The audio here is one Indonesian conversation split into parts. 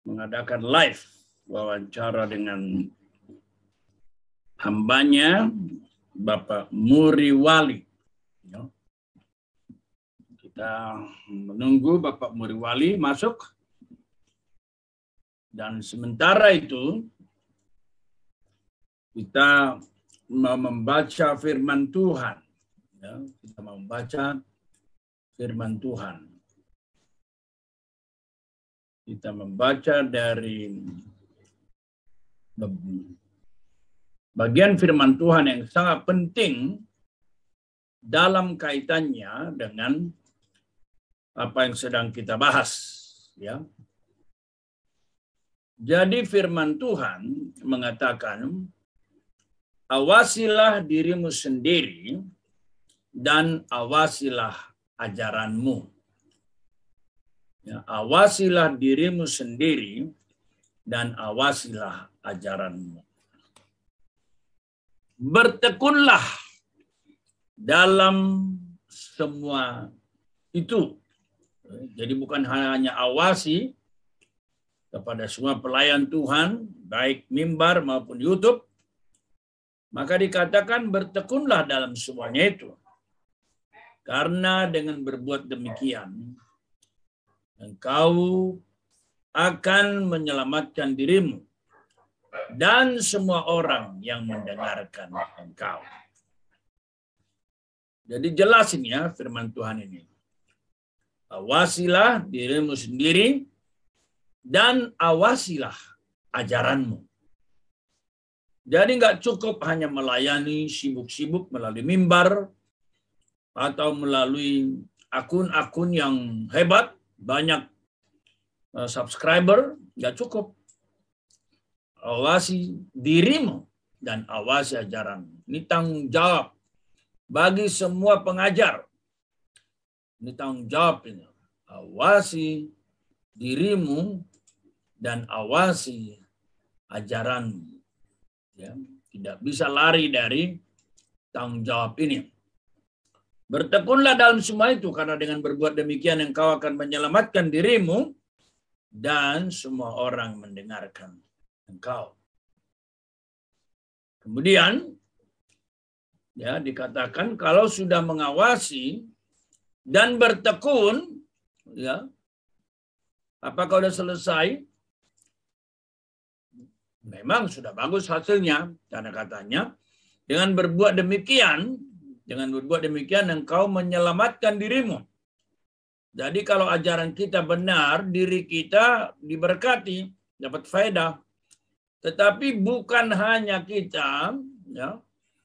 mengadakan live wawancara dengan hambanya Bapak Muriwali. Kita menunggu Bapak Muriwali masuk. Dan sementara itu kita mau membaca firman Tuhan. Ya, kita mau membaca firman Tuhan. Kita membaca dari bagian firman Tuhan yang sangat penting dalam kaitannya dengan apa yang sedang kita bahas. Ya. Jadi firman Tuhan mengatakan, awasilah dirimu sendiri dan awasilah ajaranmu. Ya, awasilah dirimu sendiri dan awasilah ajaranmu. Bertekunlah dalam semua itu. Jadi bukan hanya awasi kepada semua pelayan Tuhan, baik mimbar maupun YouTube, maka dikatakan bertekunlah dalam semuanya itu. Karena dengan berbuat demikian, engkau akan menyelamatkan dirimu dan semua orang yang mendengarkan engkau. Jadi jelas ini ya firman Tuhan ini. Awasilah dirimu sendiri dan awasilah ajaranmu. Jadi nggak cukup hanya melayani sibuk-sibuk melalui mimbar atau melalui akun-akun yang hebat, banyak subscriber, nggak cukup. Awasi dirimu dan awasi ajaranmu. Ini tanggung jawab bagi semua pengajar. Ini tanggung jawab ini. Awasi dirimu dan awasi ajaranmu. Ya, tidak bisa lari dari tanggung jawab ini. Bertekunlah dalam semua itu, karena dengan berbuat demikian engkau akan menyelamatkan dirimu dan semua orang mendengarkan engkau. Kemudian ya dikatakan kalau sudah mengawasi dan bertekun, ya, apakah sudah selesai? Memang sudah bagus hasilnya, karena katanya dengan berbuat demikian engkau menyelamatkan dirimu. Jadi kalau ajaran kita benar, diri kita diberkati, dapat faedah. Tetapi bukan hanya kita, ya,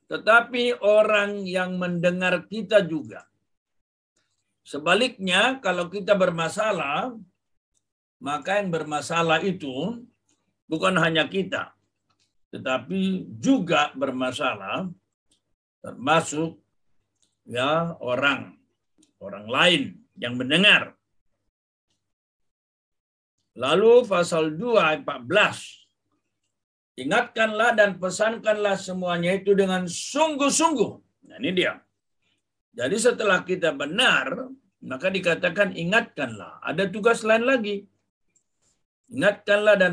tetapi orang yang mendengar kita juga. Sebaliknya, kalau kita bermasalah, maka yang bermasalah itu bukan hanya kita, tetapi juga bermasalah, termasuk ya orang lain yang mendengar. Lalu pasal 2 ayat 14. Ingatkanlah dan pesankanlah semuanya itu dengan sungguh-sungguh. Nah, ini dia. Jadi setelah kita benar, maka dikatakan ingatkanlah. Ada tugas lain lagi. Ingatkanlah dan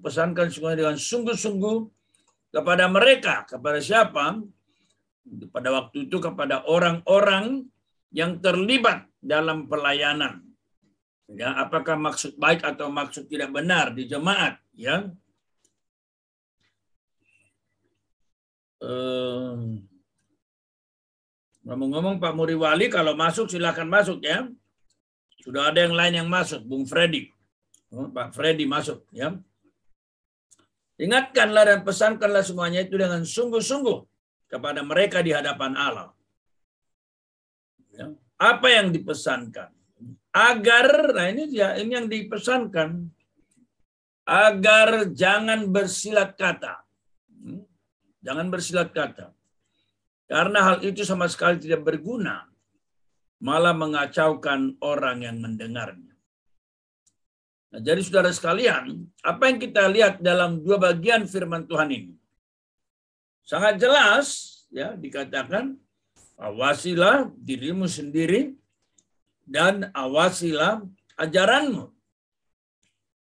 pesankan semuanya dengan sungguh-sungguh kepada mereka. Kepada siapa? Pada waktu itu kepada orang-orang yang terlibat dalam pelayanan. Ya, apakah maksud baik atau maksud tidak benar di jemaat, ya. Ngomong-ngomong Pak Muriwali, kalau masuk silakan masuk ya. Sudah ada yang lain yang masuk, Bung Freddy. Pak Freddy masuk ya. Ingatkanlah dan pesankanlah semuanya itu dengan sungguh-sungguh kepada mereka di hadapan Allah. Ya. Apa yang dipesankan? Agar, nah ini yang dipesankan, agar jangan bersilat kata. Jangan bersilat kata. Karena hal itu sama sekali tidak berguna, malah mengacaukan orang yang mendengarnya. Nah, jadi saudara sekalian, apa yang kita lihat dalam dua bagian firman Tuhan ini? Sangat jelas, ya, dikatakan, awasilah dirimu sendiri dan awasilah ajaranmu.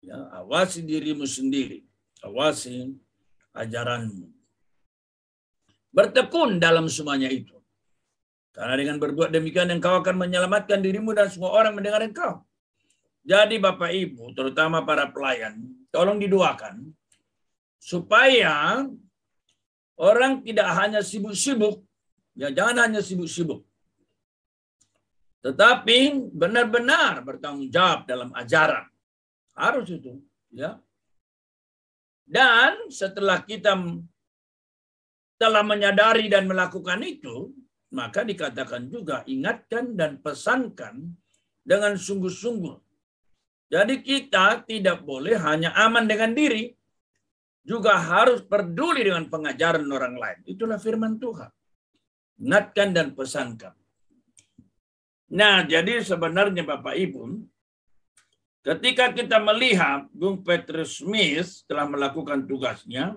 Ya, awasi dirimu sendiri. Awasi ajaranmu. Bertekun dalam semuanya itu. Karena dengan berbuat demikian engkau akan menyelamatkan dirimu dan semua orang mendengar engkau. Jadi Bapak Ibu, terutama para pelayan, tolong didoakan supaya orang tidak hanya sibuk-sibuk, ya jangan hanya sibuk-sibuk, tetapi benar-benar bertanggung jawab dalam ajaran. Harus itu, ya. Dan setelah kita telah menyadari dan melakukan itu, maka dikatakan juga ingatkan dan pesankan dengan sungguh-sungguh. Jadi kita tidak boleh hanya aman dengan diri, juga harus peduli dengan pengajaran orang lain. Itulah firman Tuhan. Ingatkan dan pesankan. Nah, jadi sebenarnya Bapak Ibu, ketika kita melihat Bung Petrus Smith telah melakukan tugasnya,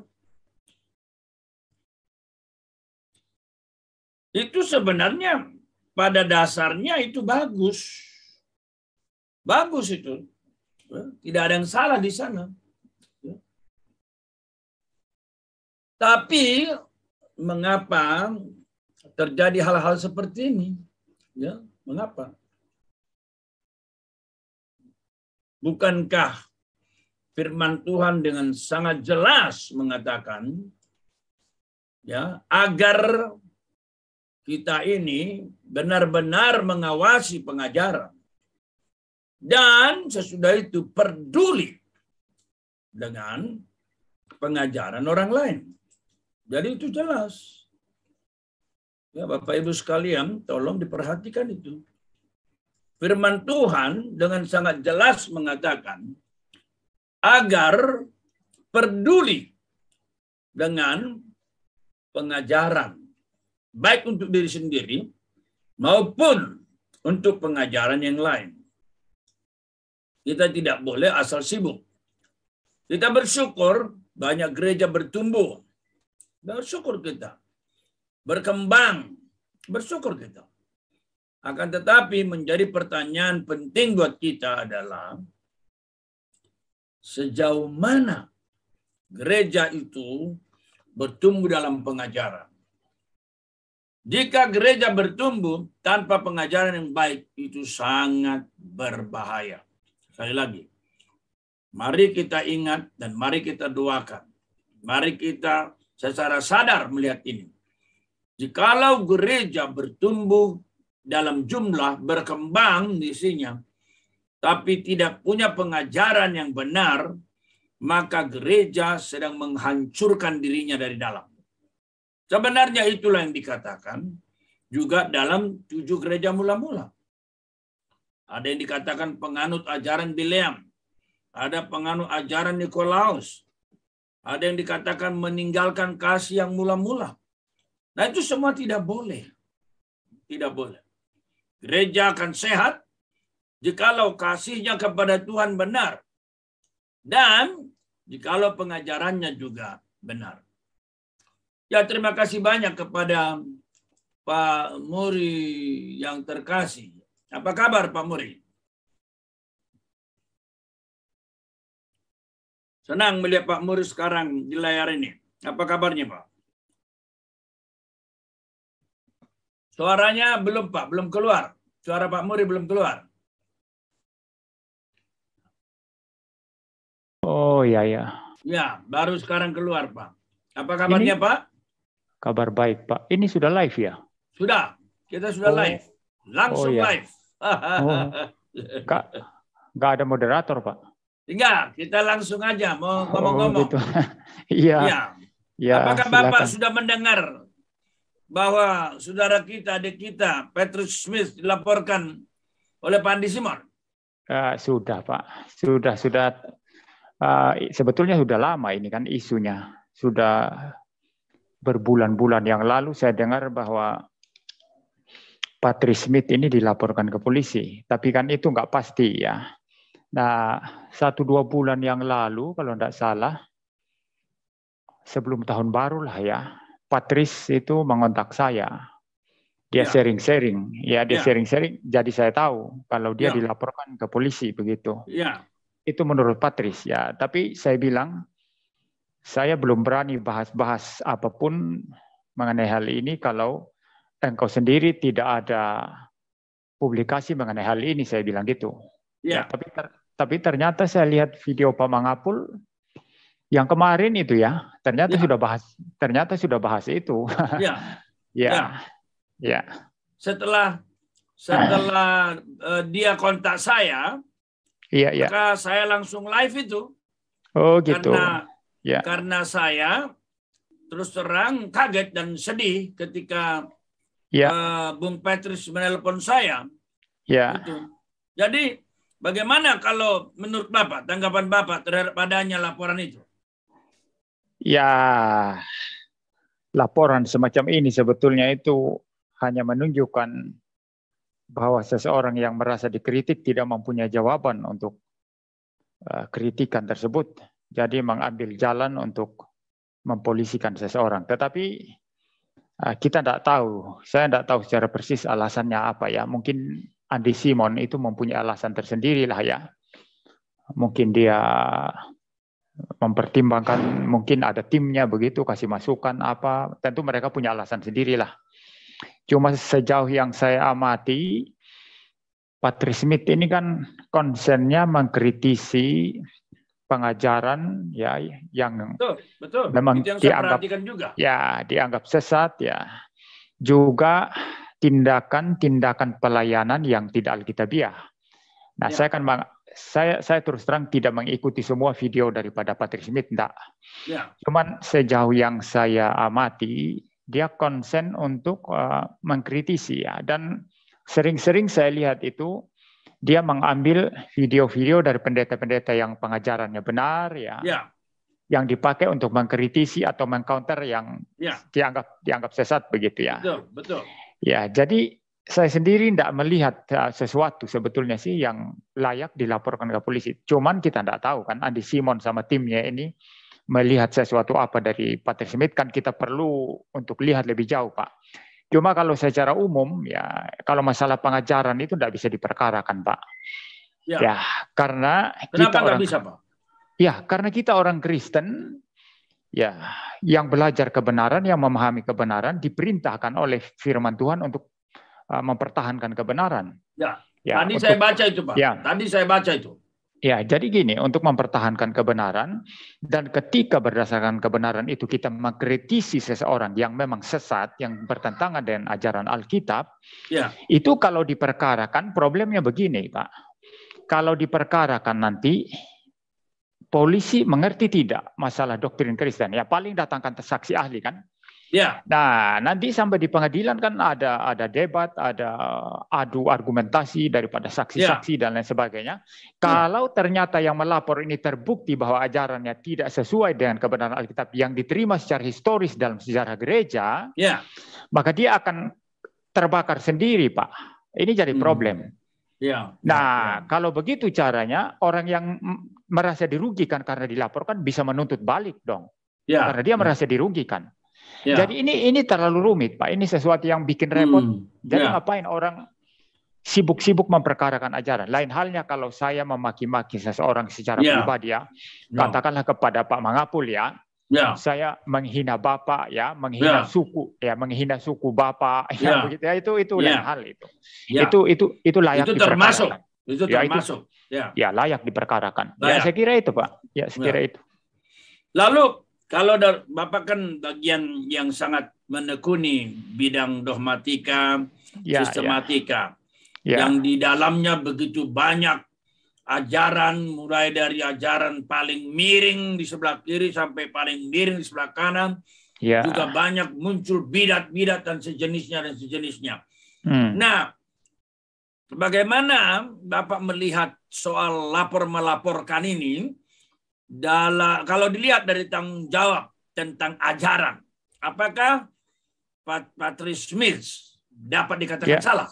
itu sebenarnya pada dasarnya itu bagus. Bagus itu. Tidak ada yang salah di sana. Tapi mengapa terjadi hal-hal seperti ini? Ya, mengapa? Bukankah firman Tuhan dengan sangat jelas mengatakan, ya, agar kita ini benar-benar mengawasi pengajaran dan sesudah itu peduli dengan pengajaran orang lain. Jadi itu jelas. Ya, Bapak Ibu sekalian, tolong diperhatikan itu. Firman Tuhan dengan sangat jelas mengatakan agar peduli dengan pengajaran, baik untuk diri sendiri maupun untuk pengajaran yang lain. Kita tidak boleh asal sibuk. Kita bersyukur banyak gereja bertumbuh. Bersyukur kita. Berkembang. Bersyukur kita. Akan tetapi menjadi pertanyaan penting buat kita adalah sejauh mana gereja itu bertumbuh dalam pengajaran. Jika gereja bertumbuh tanpa pengajaran yang baik, itu sangat berbahaya. Sekali lagi, mari kita ingat dan mari kita doakan. Mari kita secara sadar melihat ini. Jikalau gereja bertumbuh dalam jumlah, berkembang isinya, tapi tidak punya pengajaran yang benar, maka gereja sedang menghancurkan dirinya dari dalam. Sebenarnya itulah yang dikatakan juga dalam 7 gereja mula-mula. Ada yang dikatakan penganut ajaran Bileam, ada penganut ajaran Nikolaus, ada yang dikatakan meninggalkan kasih yang mula-mula. Nah itu semua tidak boleh. Tidak boleh. Gereja akan sehat jikalau kasihnya kepada Tuhan benar. Dan jikalau pengajarannya juga benar. Ya, terima kasih banyak kepada Pak Muri yang terkasih. Apa kabar Pak Muri? Senang melihat Pak Muri sekarang di layar ini. Apa kabarnya Pak? Suaranya belum Pak, belum keluar. Suara Pak Muri belum keluar. Oh iya ya. Ya, baru sekarang keluar Pak. Apa kabarnya Pak? Kabar baik Pak. Ini sudah live ya? Sudah, kita sudah live. Langsung ya. live. Kak, nggak ada moderator Pak? Enggak, kita langsung aja mau ngomong-ngomong. Gitu. Iya. Ya. Apakah silakan. Bapak sudah mendengar bahwa saudara kita, adik kita, Petrus Smith dilaporkan oleh Pak Andi Simon? Sudah Pak. Sudah. Sebetulnya sudah lama ini kan isunya. Sudah berbulan-bulan yang lalu saya dengar bahwa Petrus Smith ini dilaporkan ke polisi. Tapi kan itu nggak pasti ya. Nah, 1-2 bulan yang lalu kalau tidak salah, sebelum tahun baru lah ya, Petrus itu mengontak saya. Dia sharing-sharing. Ya, dia sharing-sharing. Jadi saya tahu kalau dia dilaporkan ke polisi begitu. Ya. itu menurut Patris ya. Tapi saya bilang saya belum berani bahas-bahas apapun mengenai hal ini kalau engkau sendiri tidak ada publikasi mengenai hal ini, saya bilang gitu. Ya, tapi ternyata saya lihat video Pak Mangapul yang kemarin itu ya, ternyata sudah bahas itu. Ya. Setelah dia kontak saya, maka saya langsung live itu. Oh gitu. Karena saya terus terang kaget dan sedih ketika Bung Patris menelpon saya. Gitu. Jadi bagaimana kalau menurut Bapak, tanggapan Bapak terhadap adanya laporan itu? Ya, laporan semacam ini sebetulnya itu hanya menunjukkan bahwa seseorang yang merasa dikritik tidak mempunyai jawaban untuk kritikan tersebut. Jadi mengambil jalan untuk mempolisikan seseorang. Tetapi kita tidak tahu, saya tidak tahu secara persis alasannya apa ya. Mungkin Andi Simon itu mempunyai alasan tersendiri lah ya. Mungkin dia mempertimbangkan, mungkin ada timnya begitu, kasih masukan apa. Tentu mereka punya alasan sendirilah. Cuma sejauh yang saya amati, Patris Smith ini kan konsennya mengkritisi pengajaran ya yang betul. memang itu yang dianggap saya juga. Ya, dianggap sesat ya. Juga tindakan pelayanan yang tidak alkitabiah. Nah, saya terus terang tidak mengikuti semua video daripada Patris Smith, enggak. Cuman sejauh yang saya amati, dia konsen untuk mengkritisi ya, dan sering-sering saya lihat itu dia mengambil video-video dari pendeta-pendeta yang pengajarannya benar ya, yang dipakai untuk mengkritisi atau mengcounter yang dianggap sesat begitu ya. Betul. Ya, jadi saya sendiri tidak melihat sesuatu sebetulnya sih yang layak dilaporkan ke polisi. Cuman kita tidak tahu kan, Andi Simon sama timnya ini melihat sesuatu apa dari Patris Smith, kan kita perlu untuk lihat lebih jauh, Pak. Cuma kalau secara umum ya, kalau masalah pengajaran itu tidak bisa diperkarakan, Pak. Ya, karena kita orang bisa, Pak? Ya, karena kita orang Kristen ya, yang belajar kebenaran, yang memahami kebenaran, diperintahkan oleh firman Tuhan untuk mempertahankan kebenaran. Tadi saya baca itu, Pak. Tadi saya baca itu. Ya, jadi gini, untuk mempertahankan kebenaran, dan ketika berdasarkan kebenaran itu kita mengkritisi seseorang yang memang sesat, yang bertentangan dengan ajaran Alkitab, itu kalau diperkarakan, problemnya begini, Pak. Kalau diperkarakan nanti, polisi mengerti tidak masalah doktrin Kristen, ya paling datangkan saksi ahli kan. Nah, nanti sampai di pengadilan kan ada debat, ada adu argumentasi daripada saksi-saksi dan lain sebagainya. Kalau ternyata yang melapor ini terbukti bahwa ajarannya tidak sesuai dengan kebenaran Alkitab yang diterima secara historis dalam sejarah gereja, maka dia akan terbakar sendiri, Pak. Ini jadi problem. Kalau begitu caranya, orang yang merasa dirugikan karena dilaporkan bisa menuntut balik dong. Karena dia merasa dirugikan. Jadi ini terlalu rumit, Pak. Ini sesuatu yang bikin repot. Jadi ngapain orang sibuk-sibuk memperkarakan ajaran? Lain halnya kalau saya memaki-maki seseorang secara pribadi ya, katakanlah kepada Pak Mangapul ya, saya menghina Bapak ya, menghina suku ya, menghina suku Bapak ya, begitu ya, itu lain hal itu. Itu layak diperkarakan. Itu termasuk. Ya, layak diperkarakan. Ya, saya kira itu, Pak. Ya, saya kira itu. Lalu kalau Bapak kan bagian yang sangat menekuni bidang dogmatika, sistematika, yang di dalamnya begitu banyak ajaran, mulai dari ajaran paling miring di sebelah kiri sampai paling miring di sebelah kanan, juga banyak muncul bidat-bidat dan sejenisnya. Nah, bagaimana Bapak melihat soal lapor-melaporkan ini? Kalau dilihat dari tanggung jawab tentang ajaran, apakah Patris Smith dapat dikatakan salah?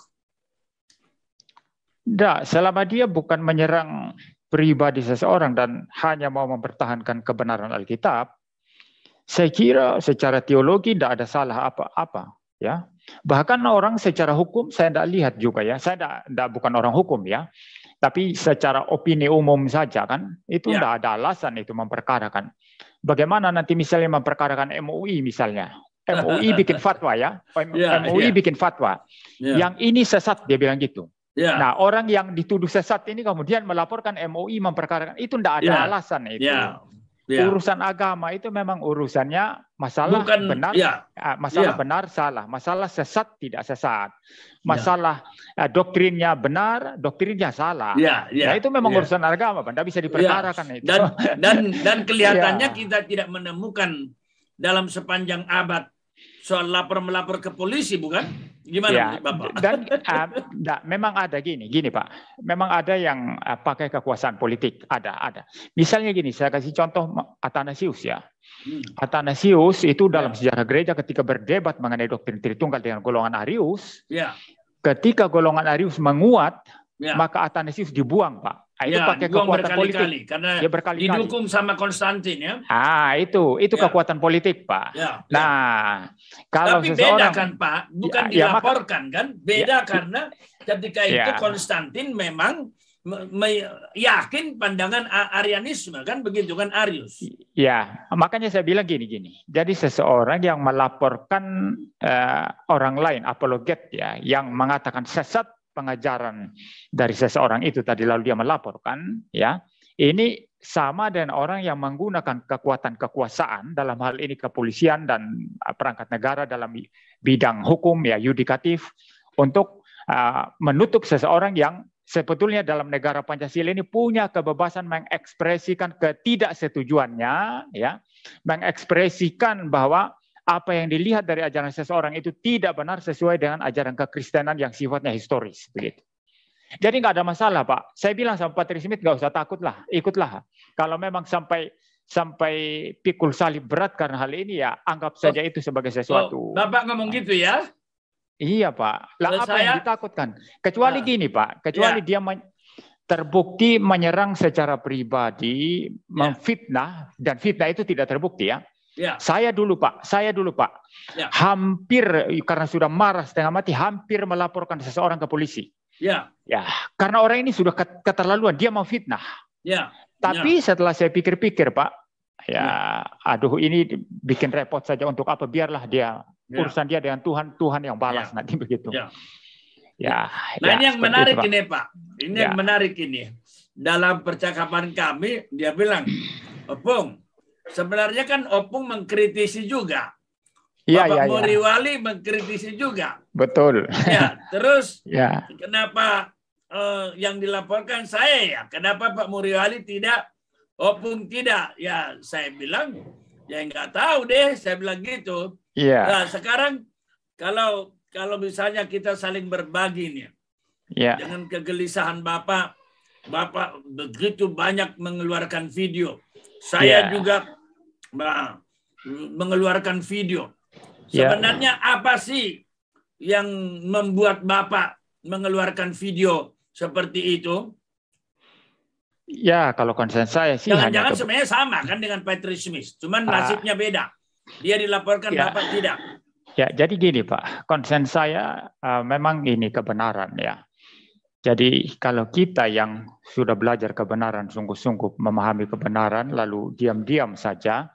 Tidak, selama dia bukan menyerang pribadi seseorang dan hanya mau mempertahankan kebenaran Alkitab, saya kira secara teologi tidak ada salah apa-apa. Ya, bahkan orang secara hukum saya tidak lihat juga ya, saya bukan orang hukum ya. Tapi secara opini umum saja kan, itu Ya. tidak ada alasan itu memperkarakan. Bagaimana nanti misalnya memperkarakan MUI misalnya. MUI bikin fatwa ya. Ya, MUI ya. bikin fatwa. Ya. Yang ini sesat, dia bilang gitu. Ya. Nah, orang yang dituduh sesat ini kemudian melaporkan MUI memperkarakan. Itu tidak ada Ya. alasan itu. Ya. Ya. Urusan agama itu memang urusannya masalah Bukan, benar, ya. masalah Ya. benar salah, masalah sesat tidak sesat, masalah doktrinnya benar, doktrinnya salah. Ya, ya, Nah itu memang ya. urusan agama, tidak bisa diperkarakan itu. Dan kelihatannya Ya. kita tidak menemukan dalam sepanjang abad soal melapor ke polisi, bukan? Gimana Ya, Bapak? dan memang ada gini Pak. Memang ada yang pakai kekuasaan politik, ada. Misalnya gini, saya kasih contoh Athanasius ya. Athanasius itu dalam sejarah gereja ketika berdebat mengenai doktrin Tritunggal dengan golongan Arius, Ya. ketika golongan Arius menguat, Ya. maka Athanasius dibuang, Pak. Itu Ya, pakai dibuang kekuatan politik. berkali-kali karena Dia berkali-kali. didukung sama Konstantin ya. Itu Ya. kekuatan politik, Pak. Ya. Nah, kalau tapi seseorang, beda kan Pak, bukan Ya, dilaporkan kan? Beda Ya. karena ketika itu Ya. Konstantin memang yakin pandangan Arianisme kan, begitu kan, Arius. Ya, makanya saya bilang gini. Jadi seseorang yang melaporkan orang lain, apologet ya, yang mengatakan sesat pengajaran dari seseorang itu tadi lalu dia melaporkan, ya, ini sama dengan orang yang menggunakan kekuatan kekuasaan dalam hal ini kepolisian dan perangkat negara dalam bidang hukum ya yudikatif untuk menutup seseorang yang sebetulnya dalam negara Pancasila ini punya kebebasan mengekspresikan ketidaksetujuannya, ya, mengekspresikan bahwa apa yang dilihat dari ajaran seseorang itu tidak benar sesuai dengan ajaran kekristenan yang sifatnya historis, begitu. Jadi nggak ada masalah, Pak. Saya bilang sama Patrice Smith nggak usah takutlah, ikutlah. Kalau memang sampai pikul salib berat karena hal ini ya anggap saja itu sebagai sesuatu. Bapak ngomong gitu ya? Iya Pak. Lah apa yang ditakutkan? Kecuali gini Pak, kecuali dia terbukti menyerang secara pribadi, memfitnah, dan fitnah itu tidak terbukti ya. Ya. Saya dulu Pak, Ya. hampir karena sudah marah setengah mati, hampir melaporkan seseorang ke polisi. Ya. Ya, karena orang ini sudah keterlaluan, dia mau fitnah. Ya. Tapi setelah saya pikir-pikir Pak, aduh ini bikin repot saja untuk apa? Biarlah dia urusan dia dengan Tuhan, Tuhan yang balas nanti begitu. Ya. Nah ini yang menarik itu, ini Pak. Ini yang menarik ini. Dalam percakapan kami dia bilang, Opung, sebenarnya kan Opung mengkritisi juga. Bapak Muriwali mengkritisi juga. Betul. Ya, terus kenapa yang dilaporkan saya ya? Kenapa Pak Muriwali tidak, Opung tidak? Ya saya bilang, ya nggak tahu deh. Saya bilang gitu. Nah, sekarang kalau misalnya kita saling berbagi nih, dengan kegelisahan Bapak begitu banyak mengeluarkan video. Saya juga mengeluarkan video. Sebenarnya apa sih yang membuat Bapak mengeluarkan video seperti itu? Ya, kalau konsen saya sih jangan sebenarnya sama kan dengan Patrice Smith, cuman nasibnya beda. Dia dilaporkan, Bapak tidak. Ya, jadi gini Pak, konsen saya memang ini kebenaran ya. Jadi kalau kita yang sudah belajar kebenaran, sungguh-sungguh memahami kebenaran, lalu diam-diam saja,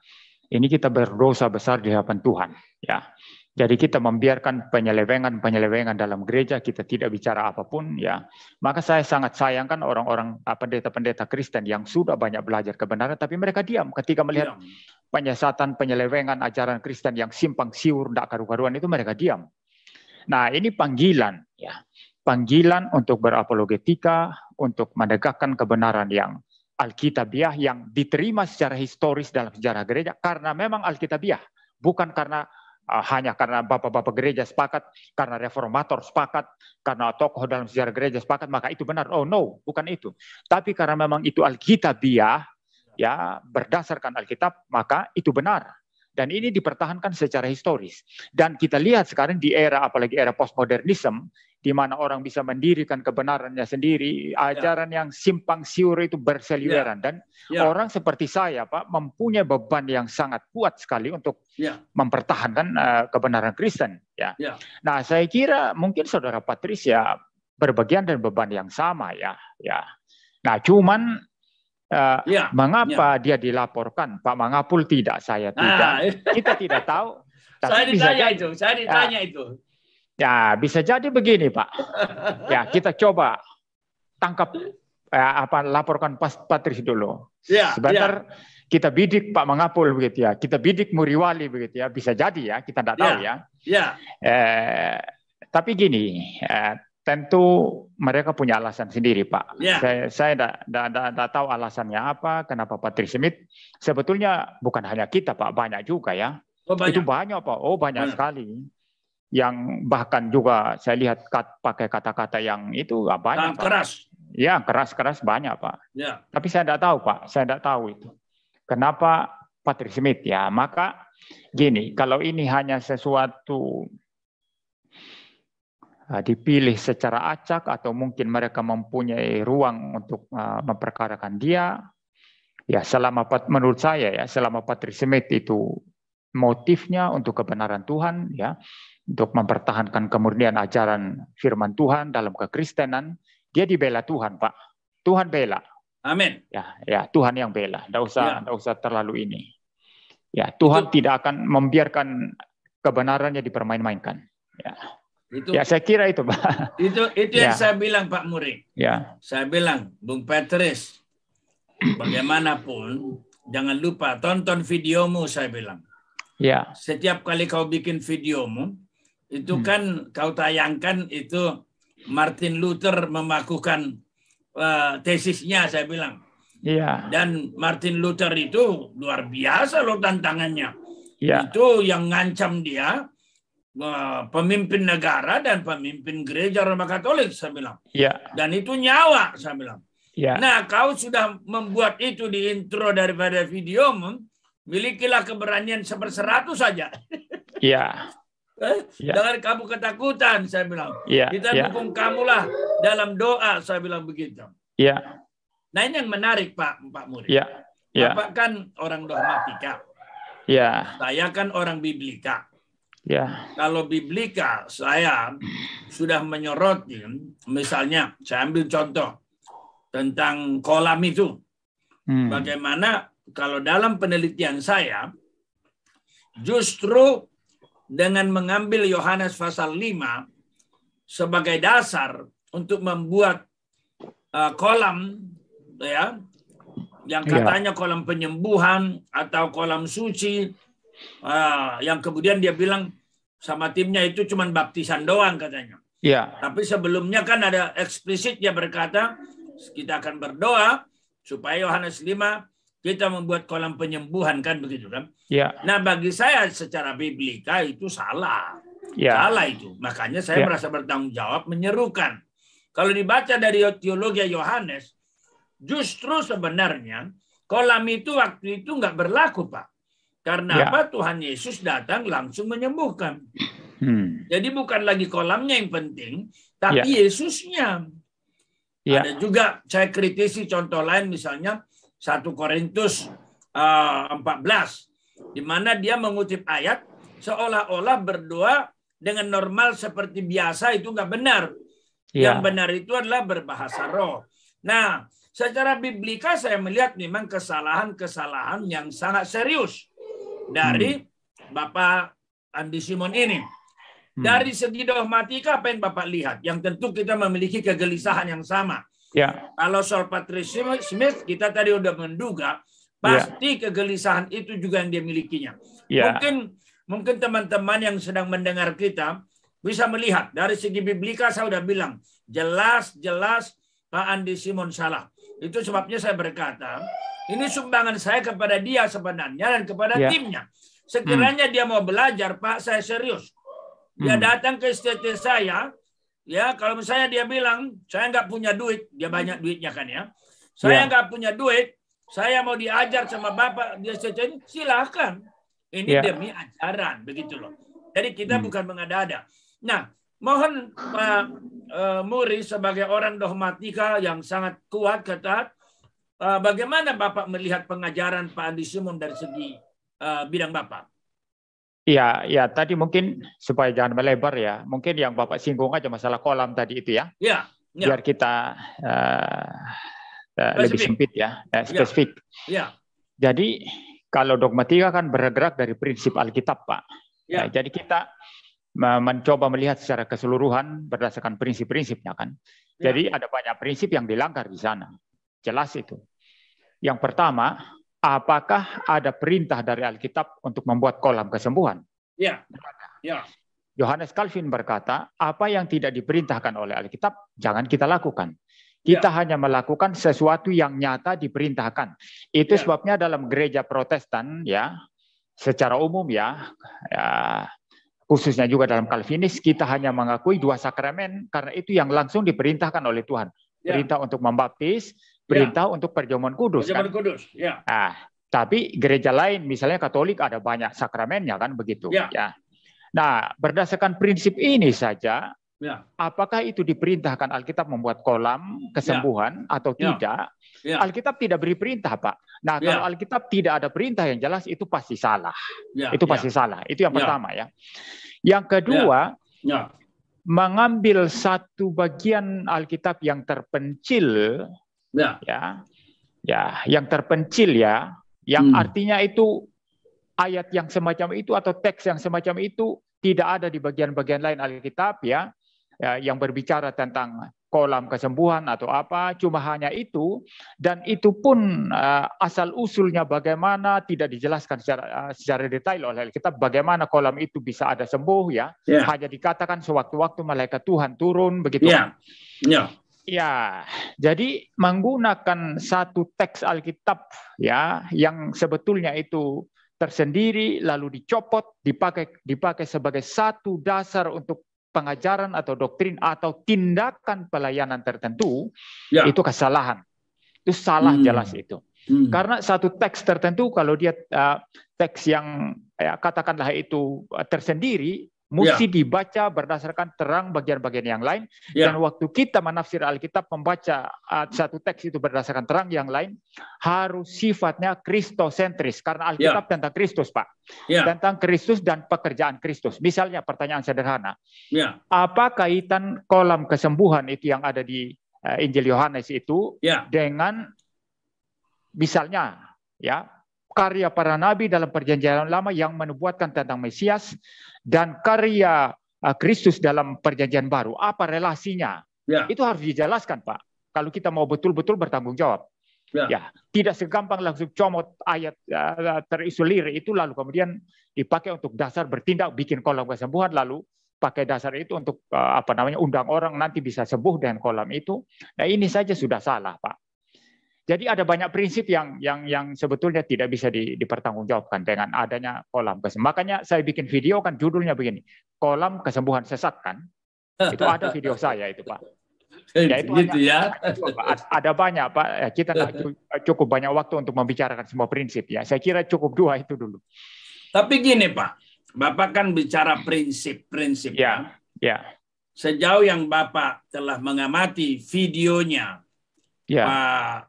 ini kita berdosa besar di hadapan Tuhan. Ya, jadi kita membiarkan penyelewengan dalam gereja, kita tidak bicara apapun. Ya, maka saya sangat sayangkan orang-orang pendeta-pendeta Kristen yang sudah banyak belajar kebenaran, tapi mereka diam ketika melihat penyesatan, penyelewengan ajaran Kristen yang simpang siur, tidak karu-karuan itu mereka diam. Nah, ini panggilan, ya, panggilan untuk berapologetika, untuk menegakkan kebenaran yang Alkitabiah yang diterima secara historis dalam sejarah gereja karena memang Alkitabiah, bukan karena hanya karena bapak-bapak gereja sepakat, karena reformator sepakat, karena tokoh dalam sejarah gereja sepakat, maka itu benar. Oh no, bukan itu. Tapi karena memang itu Alkitabiah, ya berdasarkan Alkitab, maka itu benar. Dan ini dipertahankan secara historis. Dan kita lihat sekarang di era, apalagi era postmodernisme, di mana orang bisa mendirikan kebenarannya sendiri, ajaran yang simpang siur itu berseliweran. Dan orang seperti saya, Pak, mempunyai beban yang sangat kuat sekali untuk mempertahankan kebenaran Kristen. Ya. Nah, saya kira mungkin Saudara Patrice ya berbagian dan beban yang sama ya. Nah, cuman Ya, mengapa dia dilaporkan? Pak Mangapul tidak, saya tidak. Kita tidak tahu. Tapi bisa jadi. Saya ditanya itu. Ya, bisa jadi begini, Pak. Ya, kita coba tangkap laporkan Patris dulu. Ya, Sebentar kita bidik Pak Mangapul begitu ya. Kita bidik Muriwali begitu ya. Bisa jadi ya, kita tidak tahu ya. Ya. Tapi gini, tentu mereka punya alasan sendiri, Pak. Ya. Saya tidak tahu alasannya apa, kenapa Patris Smith. Sebetulnya bukan hanya kita, Pak, banyak juga ya. Itu banyak, Pak. Banyak sekali. Yang bahkan juga saya lihat pakai kata-kata yang itu banyak, Pak. Keras. Ya, keras-keras banyak, Pak. Ya. Tapi saya tidak tahu, Pak. Saya tidak tahu itu. Kenapa Patris Smith ya? Maka gini, kalau ini hanya sesuatu dipilih secara acak atau mungkin mereka mempunyai ruang untuk memperkarakan dia, ya menurut saya ya, selama Patris Smith itu motifnya untuk kebenaran Tuhan ya, untuk mempertahankan kemurnian ajaran firman Tuhan dalam kekristenan, dia dibela Tuhan, Pak. Tuhan bela. Amin. Ya, Tuhan yang bela. Tidak usah terlalu ini. Ya, Tuhan tidak akan membiarkan kebenarannya dipermain-mainkan. Ya. Ya, saya kira itu, Pak. Itu yang saya bilang, Pak Muri. Ya. Saya bilang, Bung Patris, bagaimanapun jangan lupa tonton videomu, saya bilang. Ya. Setiap kali kau bikin videomu, itu kan kau tayangkan itu Martin Luther memakukan tesisnya, saya bilang. Iya. Dan Martin Luther itu luar biasa loh tantangannya. Ya. Itu yang ngancam dia pemimpin negara dan pemimpin gereja Roma Katolik, saya bilang. Ya. Dan itu nyawa, saya bilang. Ya. Nah, kau sudah membuat itu di intro daripada videomu, milikilah keberanian 100 saja. Iya. Jangan kamu ketakutan, saya bilang. Kita dukung kamulah dalam doa, saya bilang begitu. Iya. Nah, ini yang menarik, Pak Muri. Iya. Bapak kan orang dogmatika. Iya. Saya kan orang biblika. Ya. Kalau biblika, saya sudah menyoroti, misalnya, saya ambil contoh tentang kolam itu. Bagaimana kalau dalam penelitian saya, justru dengan mengambil Yohanes pasal 5 sebagai dasar untuk membuat kolam, ya, yang katanya kolam penyembuhan atau kolam suci, yang kemudian dia bilang sama timnya itu cuma baptisan doang katanya. Ya. Tapi sebelumnya kan ada eksplisit dia berkata kita akan berdoa supaya Yohanes 5 kita membuat kolam penyembuhan, kan begitu kan? Ya. Nah, bagi saya secara biblika itu salah. Ya. Salah itu. Makanya saya merasa bertanggung jawab menyerukan. Kalau dibaca dari teologi Yohanes, justru sebenarnya kolam itu waktu itu nggak berlaku, Pak. Karena apa? Tuhan Yesus datang langsung menyembuhkan. Jadi bukan lagi kolamnya yang penting, tapi Yesusnya. Ada juga saya kritisi contoh lain, misalnya 1 Korintus 14, di mana dia mengutip ayat seolah-olah berdoa dengan normal seperti biasa, itu nggak benar. Yang benar itu adalah berbahasa roh. Nah, secara biblika saya melihat memang kesalahan-kesalahan yang sangat serius dari Bapak Andi Simon ini. Dari segi dogmatika, apa yang Bapak lihat? Yang tentu kita memiliki kegelisahan yang sama. Kalau soal Patris Smith, kita tadi udah menduga, pasti kegelisahan itu juga yang dia milikinya. Mungkin teman-teman yang sedang mendengar kita bisa melihat, dari segi biblika saya udah bilang, jelas-jelas Pak Andi Simon salah. Itu sebabnya saya berkata, ini sumbangan saya kepada dia sebenarnya dan kepada timnya. Sekiranya dia mau belajar, Pak, saya serius. Dia datang ke STT saya, ya, kalau misalnya dia bilang, saya nggak punya duit, dia banyak duitnya kan ya. Saya nggak punya duit, saya mau diajar sama Bapak di STT ini, silahkan. Ini demi ajaran, begitu loh. Jadi kita bukan mengada-ada. Nah, mohon Pak Muri sebagai orang dogmatika yang sangat kuat, ketat, bagaimana Bapak melihat pengajaran Pak Andi Simon dari segi bidang Bapak? Ya, tadi mungkin supaya jangan melebar ya, mungkin yang Bapak singgung aja masalah kolam tadi itu ya. Biar kita lebih sempit ya, spesifik. Ya. Jadi kalau dogmatika kan bergerak dari prinsip Alkitab, Pak. Ya. Jadi kita mencoba melihat secara keseluruhan berdasarkan prinsip-prinsipnya kan. Ya. Jadi ada banyak prinsip yang dilanggar di sana. Jelas itu. Yang pertama, apakah ada perintah dari Alkitab untuk membuat kolam kesembuhan? Ya. Ya. Yohanes Calvin berkata, apa yang tidak diperintahkan oleh Alkitab, jangan kita lakukan. Kita hanya melakukan sesuatu yang nyata diperintahkan. Itu sebabnya dalam gereja Protestan ya, secara umum ya, khususnya juga dalam Calvinis, kita hanya mengakui 2 sakramen karena itu yang langsung diperintahkan oleh Tuhan. Perintah untuk membaptis, perintah untuk perjamuan kudus. Perjamuan kudus. Ya. Nah, tapi gereja lain, misalnya Katolik, ada banyak sakramennya kan begitu. Ya. Nah, berdasarkan prinsip ini saja, apakah itu diperintahkan Alkitab membuat kolam kesembuhan atau tidak? Alkitab tidak beri perintah, Pak. Nah, kalau Alkitab tidak ada perintah yang jelas, itu pasti salah. Itu pasti salah. Itu yang pertama ya. Yang kedua, mengambil satu bagian Alkitab yang terpencil, yang terpencil ya, yang artinya itu ayat yang semacam itu atau teks yang semacam itu tidak ada di bagian-bagian lain Alkitab ya, yang berbicara tentang kolam kesembuhan atau apa, cuma hanya itu, dan itu pun asal usulnya bagaimana tidak dijelaskan secara detail oleh Alkitab bagaimana kolam itu bisa ada sembuh ya, hanya dikatakan sewaktu-waktu malaikat Tuhan turun begitu. Ya, jadi menggunakan satu teks Alkitab ya yang sebetulnya itu tersendiri lalu dicopot dipakai sebagai satu dasar untuk pengajaran atau doktrin atau tindakan pelayanan tertentu, itu kesalahan. Itu salah jelas itu. Karena satu teks tertentu kalau dia teks yang katakanlah itu tersendiri, mesti dibaca berdasarkan terang bagian-bagian yang lain. Dan waktu kita menafsir Alkitab membaca satu teks itu berdasarkan terang yang lain, harus sifatnya kristosentris. Karena Alkitab tentang Kristus, Pak. Tentang Kristus dan pekerjaan Kristus. Misalnya pertanyaan sederhana. Apa kaitan kolam kesembuhan itu yang ada di Injil Yohanes itu dengan misalnya ya karya para nabi dalam perjanjian lama yang menubuatkan tentang Mesias dan karya Kristus dalam perjanjian baru. Apa relasinya? Itu harus dijelaskan, Pak. Kalau kita mau betul-betul bertanggung jawab. Ya, tidak segampang langsung comot ayat terisolir itu lalu kemudian dipakai untuk dasar bertindak bikin kolam kesembuhan lalu pakai dasar itu untuk undang orang nanti bisa sembuh dengan kolam itu. Nah, ini saja sudah salah, Pak. Jadi ada banyak prinsip yang sebetulnya tidak bisa dipertanggungjawabkan dengan adanya kolam kesembuhan. Makanya saya bikin video kan judulnya begini, kolam kesembuhan sesat kan. Itu ada video saya itu, Pak. Ya, itu gitu ya. Ada banyak, Pak. Kita nggak cukup banyak waktu untuk membicarakan semua prinsip ya. Saya kira cukup 2 itu dulu. Tapi gini, Pak. Bapak kan bicara prinsip-prinsip. Sejauh yang Bapak telah mengamati videonya Pak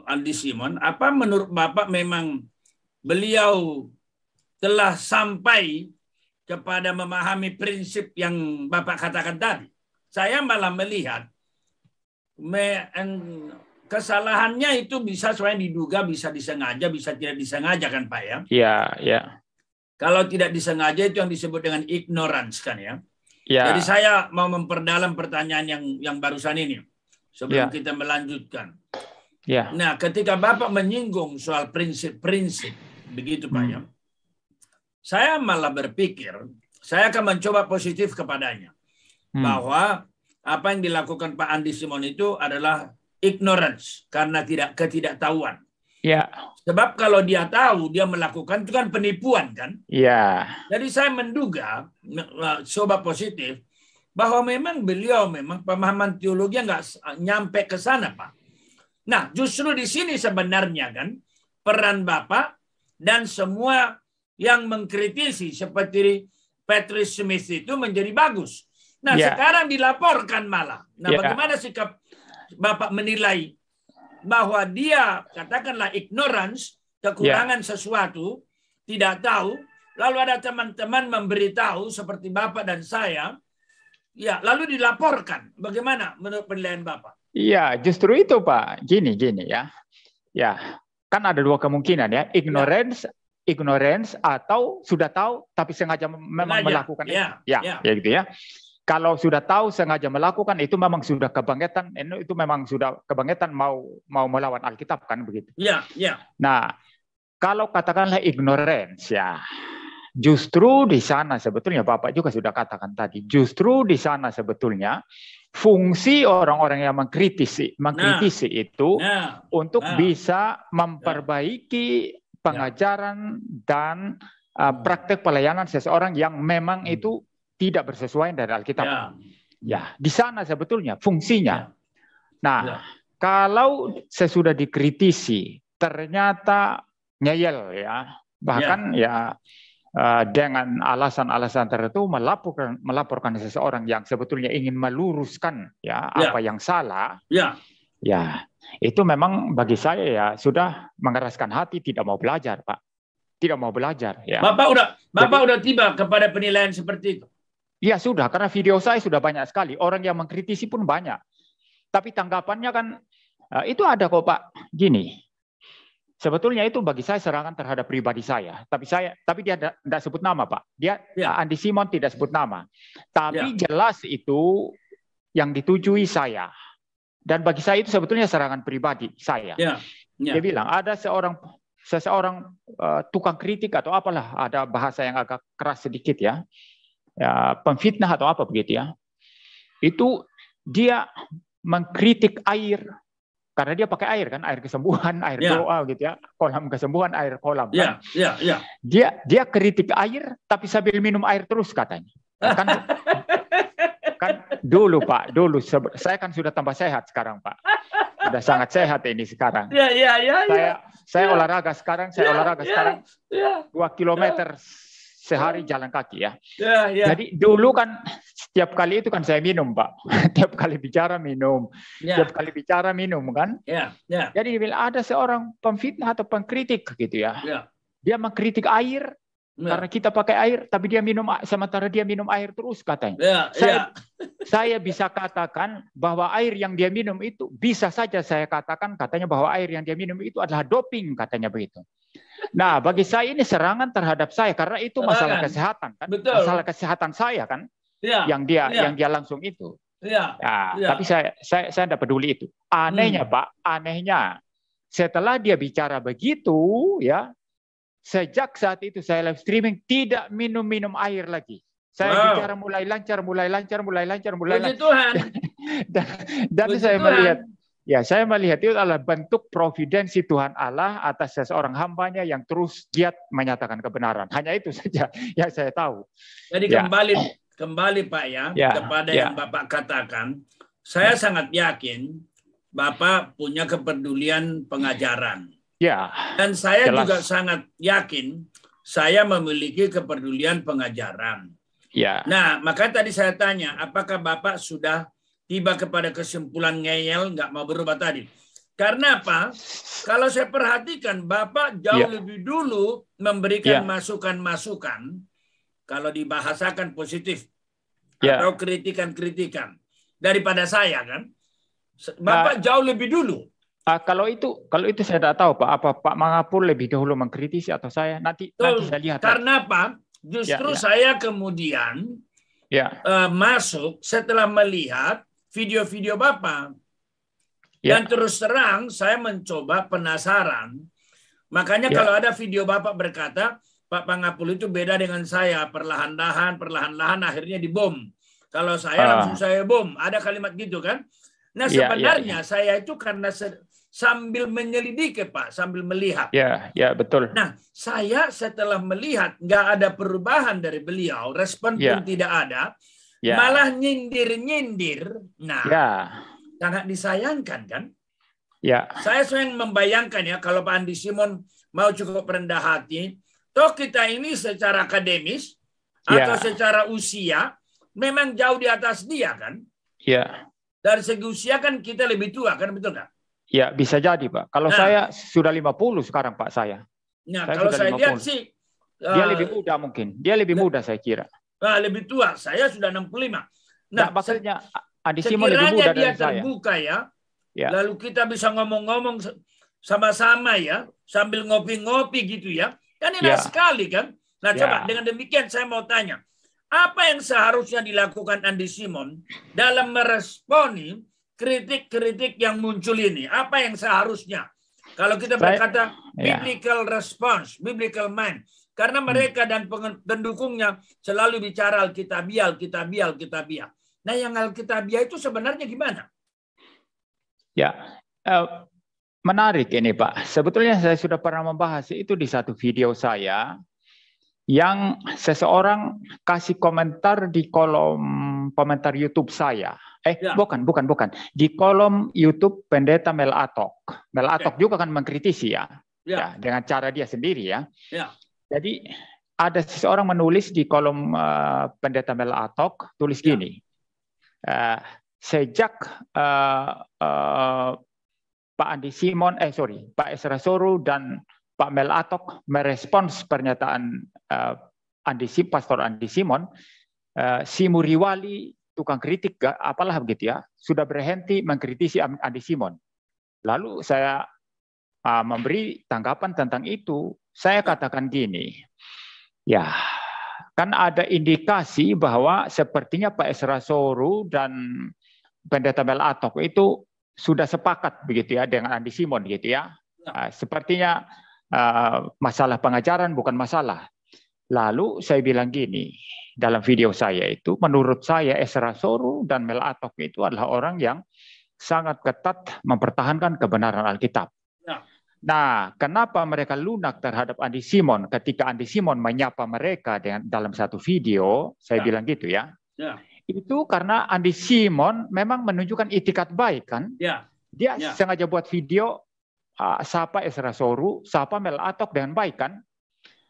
Andi Simon, apa menurut Bapak memang beliau telah sampai kepada memahami prinsip yang Bapak katakan tadi? Saya malah melihat kesalahannya itu bisa sesuai diduga, bisa disengaja, bisa tidak disengaja kan Pak ya? Iya. Kalau tidak disengaja itu yang disebut dengan ignorance kan ya? Jadi saya mau memperdalam pertanyaan yang barusan ini sebelum kita melanjutkan. Nah, ketika Bapak menyinggung soal prinsip-prinsip, begitu Pak ya, saya malah berpikir, saya akan mencoba positif kepadanya. Bahwa apa yang dilakukan Pak Andi Simon itu adalah ignorance, karena ketidaktahuan. Sebab kalau dia tahu, dia melakukan, itu kan penipuan kan? Jadi saya menduga, coba positif, bahwa memang beliau pemahaman teologinya nggak nyampe ke sana, Pak. Nah, justru di sini sebenarnya kan peran Bapak dan semua yang mengkritisi seperti Patrick Smith itu menjadi bagus. Nah, sekarang dilaporkan malah. Nah, bagaimana sikap Bapak menilai bahwa dia katakanlah ignorance, kekurangan sesuatu, tidak tahu, lalu ada teman-teman memberitahu seperti Bapak dan saya, lalu dilaporkan. Bagaimana menurut penilaian Bapak? Iya, justru itu Pak. Gini ya. Ya, kan ada dua kemungkinan ya, ignorance atau sudah tahu tapi sengaja memang melakukan itu. Ya gitu ya. Kalau sudah tahu sengaja melakukan itu memang sudah kebangetan, itu memang sudah kebangetan mau melawan Alkitab kan begitu. Nah, kalau katakanlah ignorance ya, justru di sana sebetulnya Bapak juga sudah katakan tadi, justru di sana sebetulnya fungsi orang-orang yang mengkritisi itu untuk bisa memperbaiki pengajaran dan praktek pelayanan seseorang yang memang itu tidak bersesuaian dari Alkitab. Ya, di sana sebetulnya fungsinya. Nah, kalau sesudah dikritisi ternyata ngeyel ya, bahkan ya dengan alasan-alasan tertentu melaporkan seseorang yang sebetulnya ingin meluruskan ya apa yang salah. Ya, itu memang bagi saya ya sudah mengeraskan hati, tidak mau belajar, Pak. Tidak mau belajar ya. Bapak udah tiba kepada penilaian seperti itu. Ya sudah, karena video saya sudah banyak sekali. Orang yang mengkritisi pun banyak. Tapi tanggapannya kan itu ada kok Pak. Gini, sebetulnya itu bagi saya serangan terhadap pribadi saya. Tapi dia tidak sebut nama Pak. Dia Andi Simon tidak sebut nama. Tapi jelas itu yang ditujui saya. Dan bagi saya itu sebetulnya serangan pribadi saya. Dia bilang ada seseorang tukang kritik atau apalah, ada bahasa yang agak keras sedikit ya. Pemfitnah atau apa begitu ya. Itu dia mengkritik air karena dia pakai air kan, air kesembuhan, air doa gitu ya, kolam kesembuhan, air kolam kan. Dia kritik air tapi sambil minum air terus katanya. Kan dulu Pak, saya kan sudah tambah sehat sekarang Pak. Sudah sangat sehat ini sekarang. Saya olahraga sekarang, 2 kilometer sehari jalan kaki ya. Jadi dulu kan setiap kali itu kan saya minum Pak. Tiap kali bicara minum. Tiap kali bicara minum kan. Jadi bila ada seorang pemfitnah atau pengkritik gitu ya. Dia mengkritik air karena kita pakai air, tapi dia minum, sementara dia minum air terus katanya. Saya bisa katakan bahwa air yang dia minum itu, bisa saja saya katakan katanya bahwa air yang dia minum itu adalah doping katanya begitu. Nah, bagi saya ini serangan terhadap saya karena itu masalah kesehatan kan, masalah kesehatan saya kan, yang dia langsung itu. Tapi saya tidak peduli itu. Anehnya Pak, anehnya setelah dia bicara begitu ya, sejak saat itu saya live streaming tidak minum air lagi. Saya bicara mulai lancar. Dan saya melihat. Ya, saya melihat itu adalah bentuk providensi Tuhan Allah atas seseorang hambanya yang terus giat menyatakan kebenaran. Hanya itu saja yang saya tahu. Jadi kembali Pak kepada yang Bapak katakan, saya sangat yakin Bapak punya kepedulian pengajaran. Dan saya juga sangat yakin saya memiliki kepedulian pengajaran. Nah, maka tadi saya tanya, apakah Bapak sudah tiba kepada kesimpulan ngeyel, nggak mau berubah tadi. Karena apa? Kalau saya perhatikan, Bapak jauh lebih dulu memberikan masukan-masukan, kalau dibahasakan positif, atau kritikan-kritikan, daripada saya kan. Bapak jauh lebih dulu. Kalau itu saya tidak tahu Pak, apa Pak Mangapul lebih dahulu mengkritisi atau saya? Nanti saya lihat. Karena apa? Justru saya kemudian masuk setelah melihat video-video Bapak. Dan terus terang saya mencoba penasaran. Makanya kalau ada video Bapak berkata, Pak Mangapul itu beda dengan saya, perlahan-lahan akhirnya dibom. Kalau saya langsung saya bom. Ada kalimat gitu kan? Nah sebenarnya saya itu karena sambil menyelidiki Pak, sambil melihat. Betul. Nah saya setelah melihat nggak ada perubahan dari beliau, respon pun tidak ada. Malah nyindir-nyindir. Nah, sangat disayangkan kan? Saya sering membayangkan ya, kalau Pak Andi Simon mau cukup rendah hati, toh kita ini secara akademis atau secara usia memang jauh di atas dia kan? Dari segi usia kan kita lebih tua kan, betul nggak? Ya, bisa jadi Pak. Kalau saya sudah 50 sekarang Pak saya. Nah, kalau saya lihat sih dia lebih muda mungkin. Dia lebih muda saya kira. Lebih tua, saya sudah 65. Nah, maksudnya Andi Simon lebih muda dari saya. Sekiranya dia terbuka ya, Ya. Lalu kita bisa ngomong-ngomong sama-sama ya, sambil ngopi-ngopi gitu ya. Kan enak sekali kan? Nah, coba dengan demikian saya mau tanya, apa yang seharusnya dilakukan Andi Simon dalam meresponi kritik-kritik yang muncul ini? Apa yang seharusnya? Kalau kita berkata biblical response, biblical mind. Karena mereka dan pendukungnya selalu bicara Alkitabiah, Alkitabiah, Alkitabiah. Nah, yang Alkitabiah itu sebenarnya gimana? Ya, menarik ini Pak. Sebetulnya saya sudah pernah membahas itu di satu video saya yang seseorang kasih komentar di kolom komentar YouTube saya. Bukan. Di kolom YouTube Pendeta Mel Atok. Mel Atok juga kan mengkritisi ya. Ya, dengan cara dia sendiri ya. Jadi ada seseorang menulis di kolom Pendeta Mel Atok, tulis gini. Sejak Pak Andi Simon, Pak Ezra Soru dan Pak Mel Atok merespons pernyataan Pastor Andi Simon, si Muriwali tukang kritik, apalah begitu ya, sudah berhenti mengkritisi Andi Simon. Lalu saya memberi tanggapan tentang itu. Saya katakan gini, ya. Kan ada indikasi bahwa sepertinya Pak Ezra Soru dan Pendeta Mel Atok itu sudah sepakat begitu ya dengan Andi Simon gitu ya. Sepertinya masalah pengajaran bukan masalah. Lalu saya bilang gini dalam video saya itu, menurut saya Ezra Soru dan Mel Atok itu adalah orang yang sangat ketat mempertahankan kebenaran Alkitab. Nah, kenapa mereka lunak terhadap Andi Simon ketika Andi Simon menyapa mereka dalam satu video, saya bilang gitu ya. Itu karena Andi Simon memang menunjukkan itikat baik kan. Dia sengaja buat video sapa Ezra Soru, sapa Mel Atok dengan baik kan.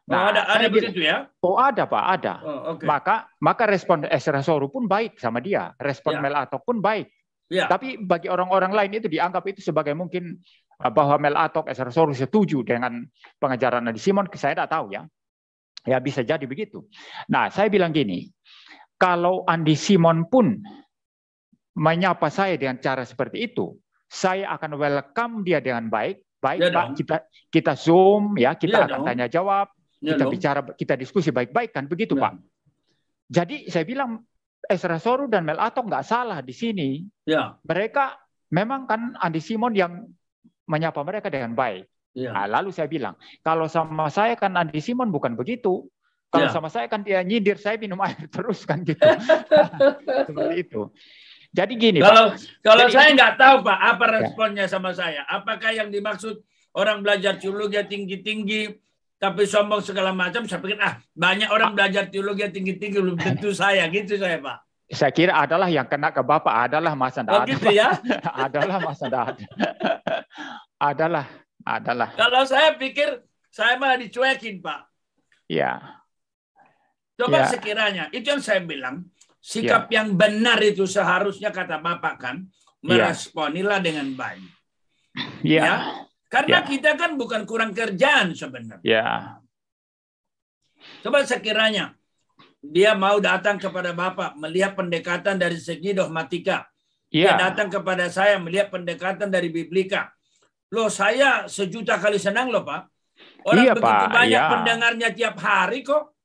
Nah, ada begitu ya? Ada Pak, ada. Maka respon Ezra Soru pun baik sama dia, respon Mel Atok pun baik. Tapi bagi orang-orang lain itu dianggap itu sebagai mungkin bahwa Mel Atok, Ezra Soru setuju dengan pengajaran Andi Simon, saya tidak tahu ya. Ya bisa jadi begitu. Nah, saya bilang gini, kalau Andi Simon pun menyapa saya dengan cara seperti itu, saya akan welcome dia dengan baik. Baik Pak, kita Zoom ya, kita akan tanya jawab, kita bicara, kita diskusi baik-baik kan, begitu Pak. Jadi saya bilang Ezra Soru dan Mel Atok nggak salah di sini. Mereka memang kan Andi Simon yang menyapa mereka dengan baik. Nah, lalu saya bilang, kalau sama saya kan Andi Simon bukan begitu. Kalau sama saya kan dia nyindir saya minum air terus kan gitu. Seperti itu. Jadi gini kalau Pak. Saya nggak tahu Pak apa responnya sama saya. Apakah yang dimaksud orang belajar teologi tinggi-tinggi tapi sombong segala macam? Saya pikir banyak orang belajar teologi tinggi-tinggi belum tentu saya gitu saya Pak. Saya kira adalah yang kena ke Bapak adalah Mas Anda. Gitu ya? Adalah Mas Anda. Adalah. Kalau saya pikir saya malah dicuekin Pak. Ya. Coba sekiranya itu yang saya bilang sikap yang benar itu seharusnya kata Bapak kan meresponilah dengan baik. Ya. Karena kita kan bukan kurang kerjaan sebenarnya. Coba sekiranya dia mau datang kepada Bapak melihat pendekatan dari segi dogmatika. Dia datang kepada saya melihat pendekatan dari biblika. Loh, saya sejuta kali senang loh Pak. Orang begitu banyak pendengarnya tiap hari kok.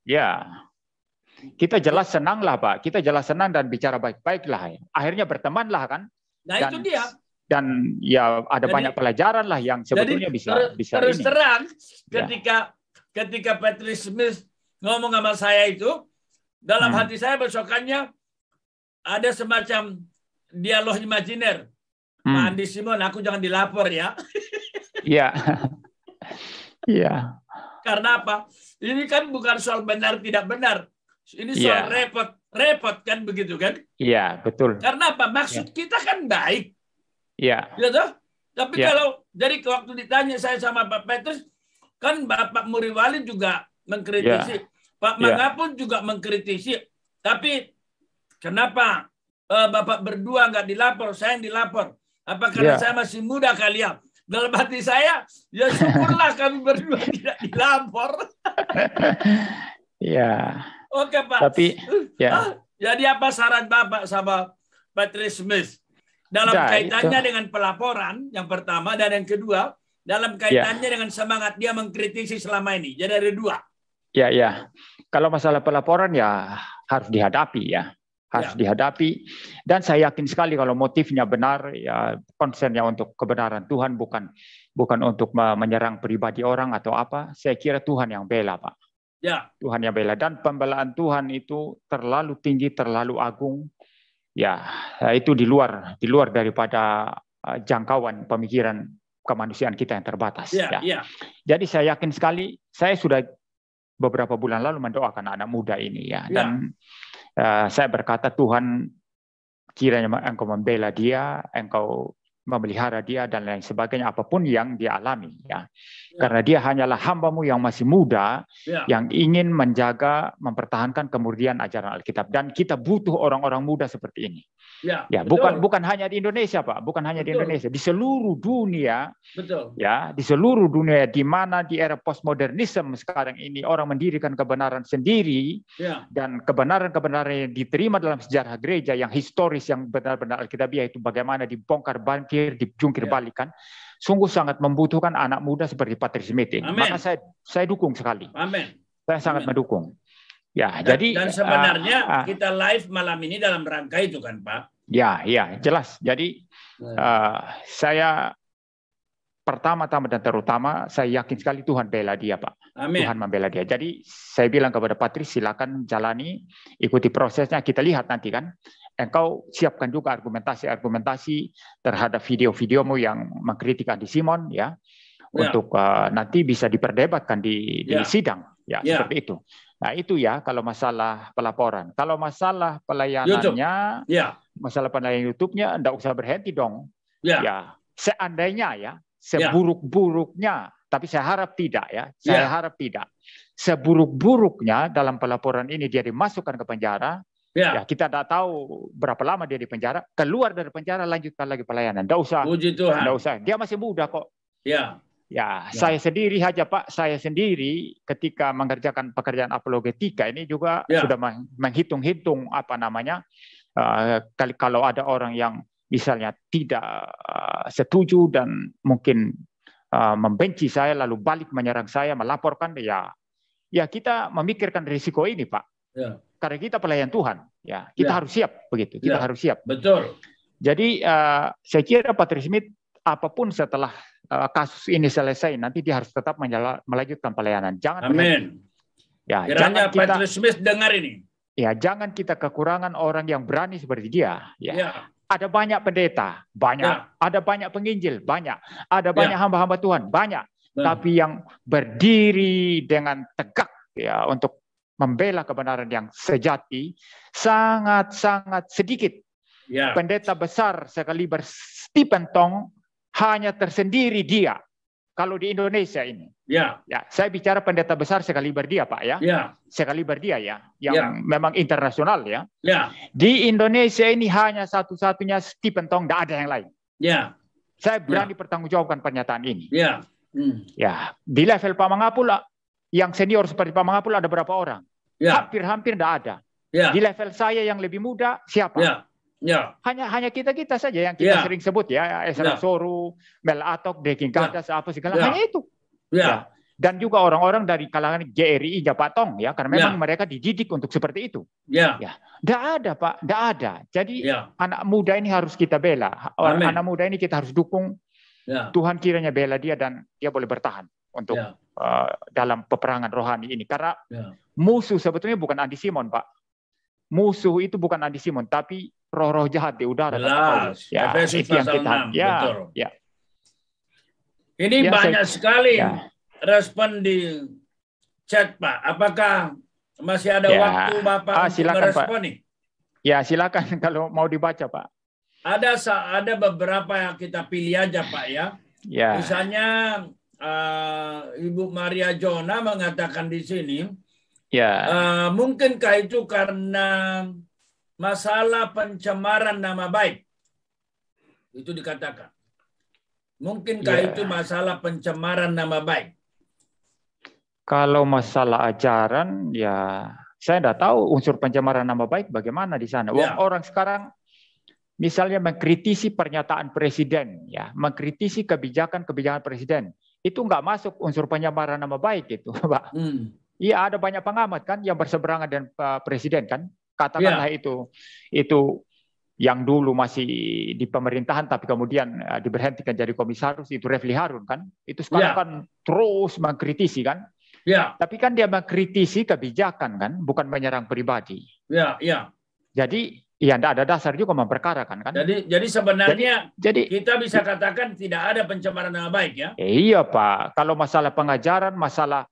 Kita jelas senang lah Pak. Kita jelas senang dan bicara baik-baik lah. Akhirnya berteman lah kan. Nah itu dia. Dan ya ada banyak pelajaran lah yang sebetulnya bisa terus terang ketika Patrick Smith ngomong sama saya itu, dalam hati saya besokannya ada semacam dialog imajiner. Pak Andi Simon, aku jangan dilapor ya. Iya. Karena apa? Ini kan bukan soal benar tidak benar. Ini soal repot kan begitu kan? Iya, betul. Karena apa? Maksud kita kan baik. Iya. Tapi kalau dari waktu ditanya saya sama Pak Petrus, kan Bapak Muriwali juga mengkritisi. Pak Manga pun juga mengkritisi. Tapi kenapa Bapak berdua nggak dilapor? Saya yang dilapor. Apa karena saya masih muda kali ya? Dalam hati saya, ya syukurlah kami berdua tidak dilapor. Oke Pak. Tapi jadi apa saran Bapak sama Patrick Smith? dalam Nah, kaitannya itu. dengan pelaporan yang pertama, dan yang kedua dalam kaitannya dengan semangat dia mengkritisi selama ini. Jadi ada dua. Ya. Kalau masalah pelaporan ya harus dihadapi ya. Harus dihadapi. Dan saya yakin sekali kalau motifnya benar, ya concernnya untuk kebenaran Tuhan, bukan untuk menyerang pribadi orang atau apa. Saya kira Tuhan yang bela, Pak. Ya. Tuhan yang bela. Dan pembelaan Tuhan itu terlalu tinggi, terlalu agung. Ya, itu di luar daripada jangkauan pemikiran kemanusiaan kita yang terbatas. Ya. Jadi saya yakin sekali, saya sudah beberapa bulan lalu mendoakan anak muda ini ya. Dan saya berkata, Tuhan, kiranya Engkau membela dia, Engkau memelihara dia dan lain sebagainya, apapun yang dia alami ya. Karena dia hanyalah hamba-Mu yang masih muda, yang ingin menjaga, mempertahankan kemurnian ajaran Alkitab, dan kita butuh orang-orang muda seperti ini. Ya, bukan hanya di Indonesia, Pak, bukan hanya di Indonesia, di seluruh dunia. Ya, di seluruh dunia, di mana di era postmodernisme sekarang ini orang mendirikan kebenaran sendiri, dan kebenaran-kebenaran yang diterima dalam sejarah gereja yang historis, yang benar-benar Alkitabiah itu bagaimana dibongkar bangkir, dijungkir balikan, sungguh sangat membutuhkan anak muda seperti Patrice Smith ini. Maka saya dukung sekali. Saya sangat mendukung. Ya, dan sebenarnya kita live malam ini dalam rangka itu kan, Pak? Ya, jelas. Jadi saya pertama-tama dan terutama saya yakin sekali Tuhan bela dia, Pak. Tuhan membela dia. Jadi saya bilang kepada Patrice, silakan jalani, ikuti prosesnya. Kita lihat nanti kan. Engkau siapkan juga argumentasi terhadap video-videomu yang mengkritik Andi Simon ya. Untuk nanti bisa diperdebatkan di sidang ya, seperti itu. Nah, itu ya kalau masalah pelaporan. Kalau masalah pelayanannya, masalah pelayanan YouTube-nya enggak usah berhenti dong. Ya, seandainya ya, seburuk-buruknya, tapi saya harap tidak ya. Saya harap tidak. Seburuk-buruknya dalam pelaporan ini dia dimasukkan ke penjara. Ya, kita tidak tahu berapa lama dia di penjara. Keluar dari penjara, lanjutkan lagi pelayanan. Enggak usah. Puji Tuhan. Enggak usah. Dia masih muda kok. Ya, saya sendiri aja, Pak. Saya sendiri ketika mengerjakan pekerjaan apologetika ini juga sudah menghitung-hitung apa namanya. Kalau ada orang yang misalnya tidak setuju dan mungkin membenci saya lalu balik menyerang saya, melaporkan, ya kita memikirkan risiko ini, Pak. Karena kita pelayan Tuhan, ya kita harus siap begitu. Kita harus siap. Betul. Jadi saya kira Patrice Smith apapun setelah kasus ini selesai, nanti dia harus tetap melanjutkan pelayanan. Jangan Amin. Ya, kiranya Patrice Smith dengar ini. Ya, jangan kita kekurangan orang yang berani seperti dia. Ya. Ada banyak pendeta, banyak. Ada banyak penginjil, banyak. Ada banyak hamba-hamba Tuhan, banyak. Tapi yang berdiri dengan tegak ya untuk membela kebenaran yang sejati sangat-sangat sedikit. Pendeta besar sekaliber Stephen Tong hanya tersendiri dia. Kalau di Indonesia ini. Ya, saya bicara pendeta besar sekaliber dia, Pak ya. Sekaliber dia ya, yang memang internasional ya. Di Indonesia ini hanya satu-satunya Stephen Tong, tidak ada yang lain. Saya berani pertanggungjawabkan pernyataan ini. Ya, di level Pak Mangapul yang senior seperti Pak Mangapul ada berapa orang? Hampir tidak ada. Di level saya yang lebih muda siapa? Hanya kita saja yang kita sering sebut ya, Ezra Soru, Mel Atok, Deking Kadas, apa segala, hanya itu. Dan juga orang-orang dari kalangan GRI Japatong ya, karena memang mereka dididik untuk seperti itu. Tidak ada, Pak, tidak ada. Jadi anak muda ini harus kita bela. Anak muda ini kita harus dukung. Tuhan kiranya bela dia dan dia boleh bertahan untuk dalam peperangan rohani ini. Karena musuh sebetulnya bukan Andi Simon, Pak. Musuh itu bukan Andi Simon, tapi roh-roh jahat di udara. Ya, Efesus pasal 6. Betul. Ini banyak sekali respon di chat, Pak. Apakah masih ada waktu Bapak untuk merespon nih? Ya, silakan kalau mau dibaca, Pak. Ada beberapa yang kita pilih aja, Pak ya. Misalnya Ibu Maria Jona mengatakan di sini, mungkinkah itu karena masalah pencemaran nama baik? Itu dikatakan. Mungkinkah itu masalah pencemaran nama baik? Kalau masalah ajaran, ya saya tidak tahu unsur pencemaran nama baik bagaimana di sana. Orang sekarang misalnya mengkritisi pernyataan presiden, ya, mengkritisi kebijakan-kebijakan presiden, itu nggak masuk unsur pencemaran nama baik itu, Pak. Iya, ada banyak pengamat kan yang berseberangan dengan presiden kan, katakanlah itu yang dulu masih di pemerintahan tapi kemudian diberhentikan jadi komisaris, itu Refli Harun kan, itu sekarang kan terus mengkritisi kan. Tapi kan dia mengkritisi kebijakan kan, bukan menyerang pribadi. Jadi ya tidak ada dasar juga memperkarakan kan. Jadi sebenarnya kita bisa katakan tidak ada pencemaran nama baik ya. Iya Pak, kalau masalah pengajaran, masalah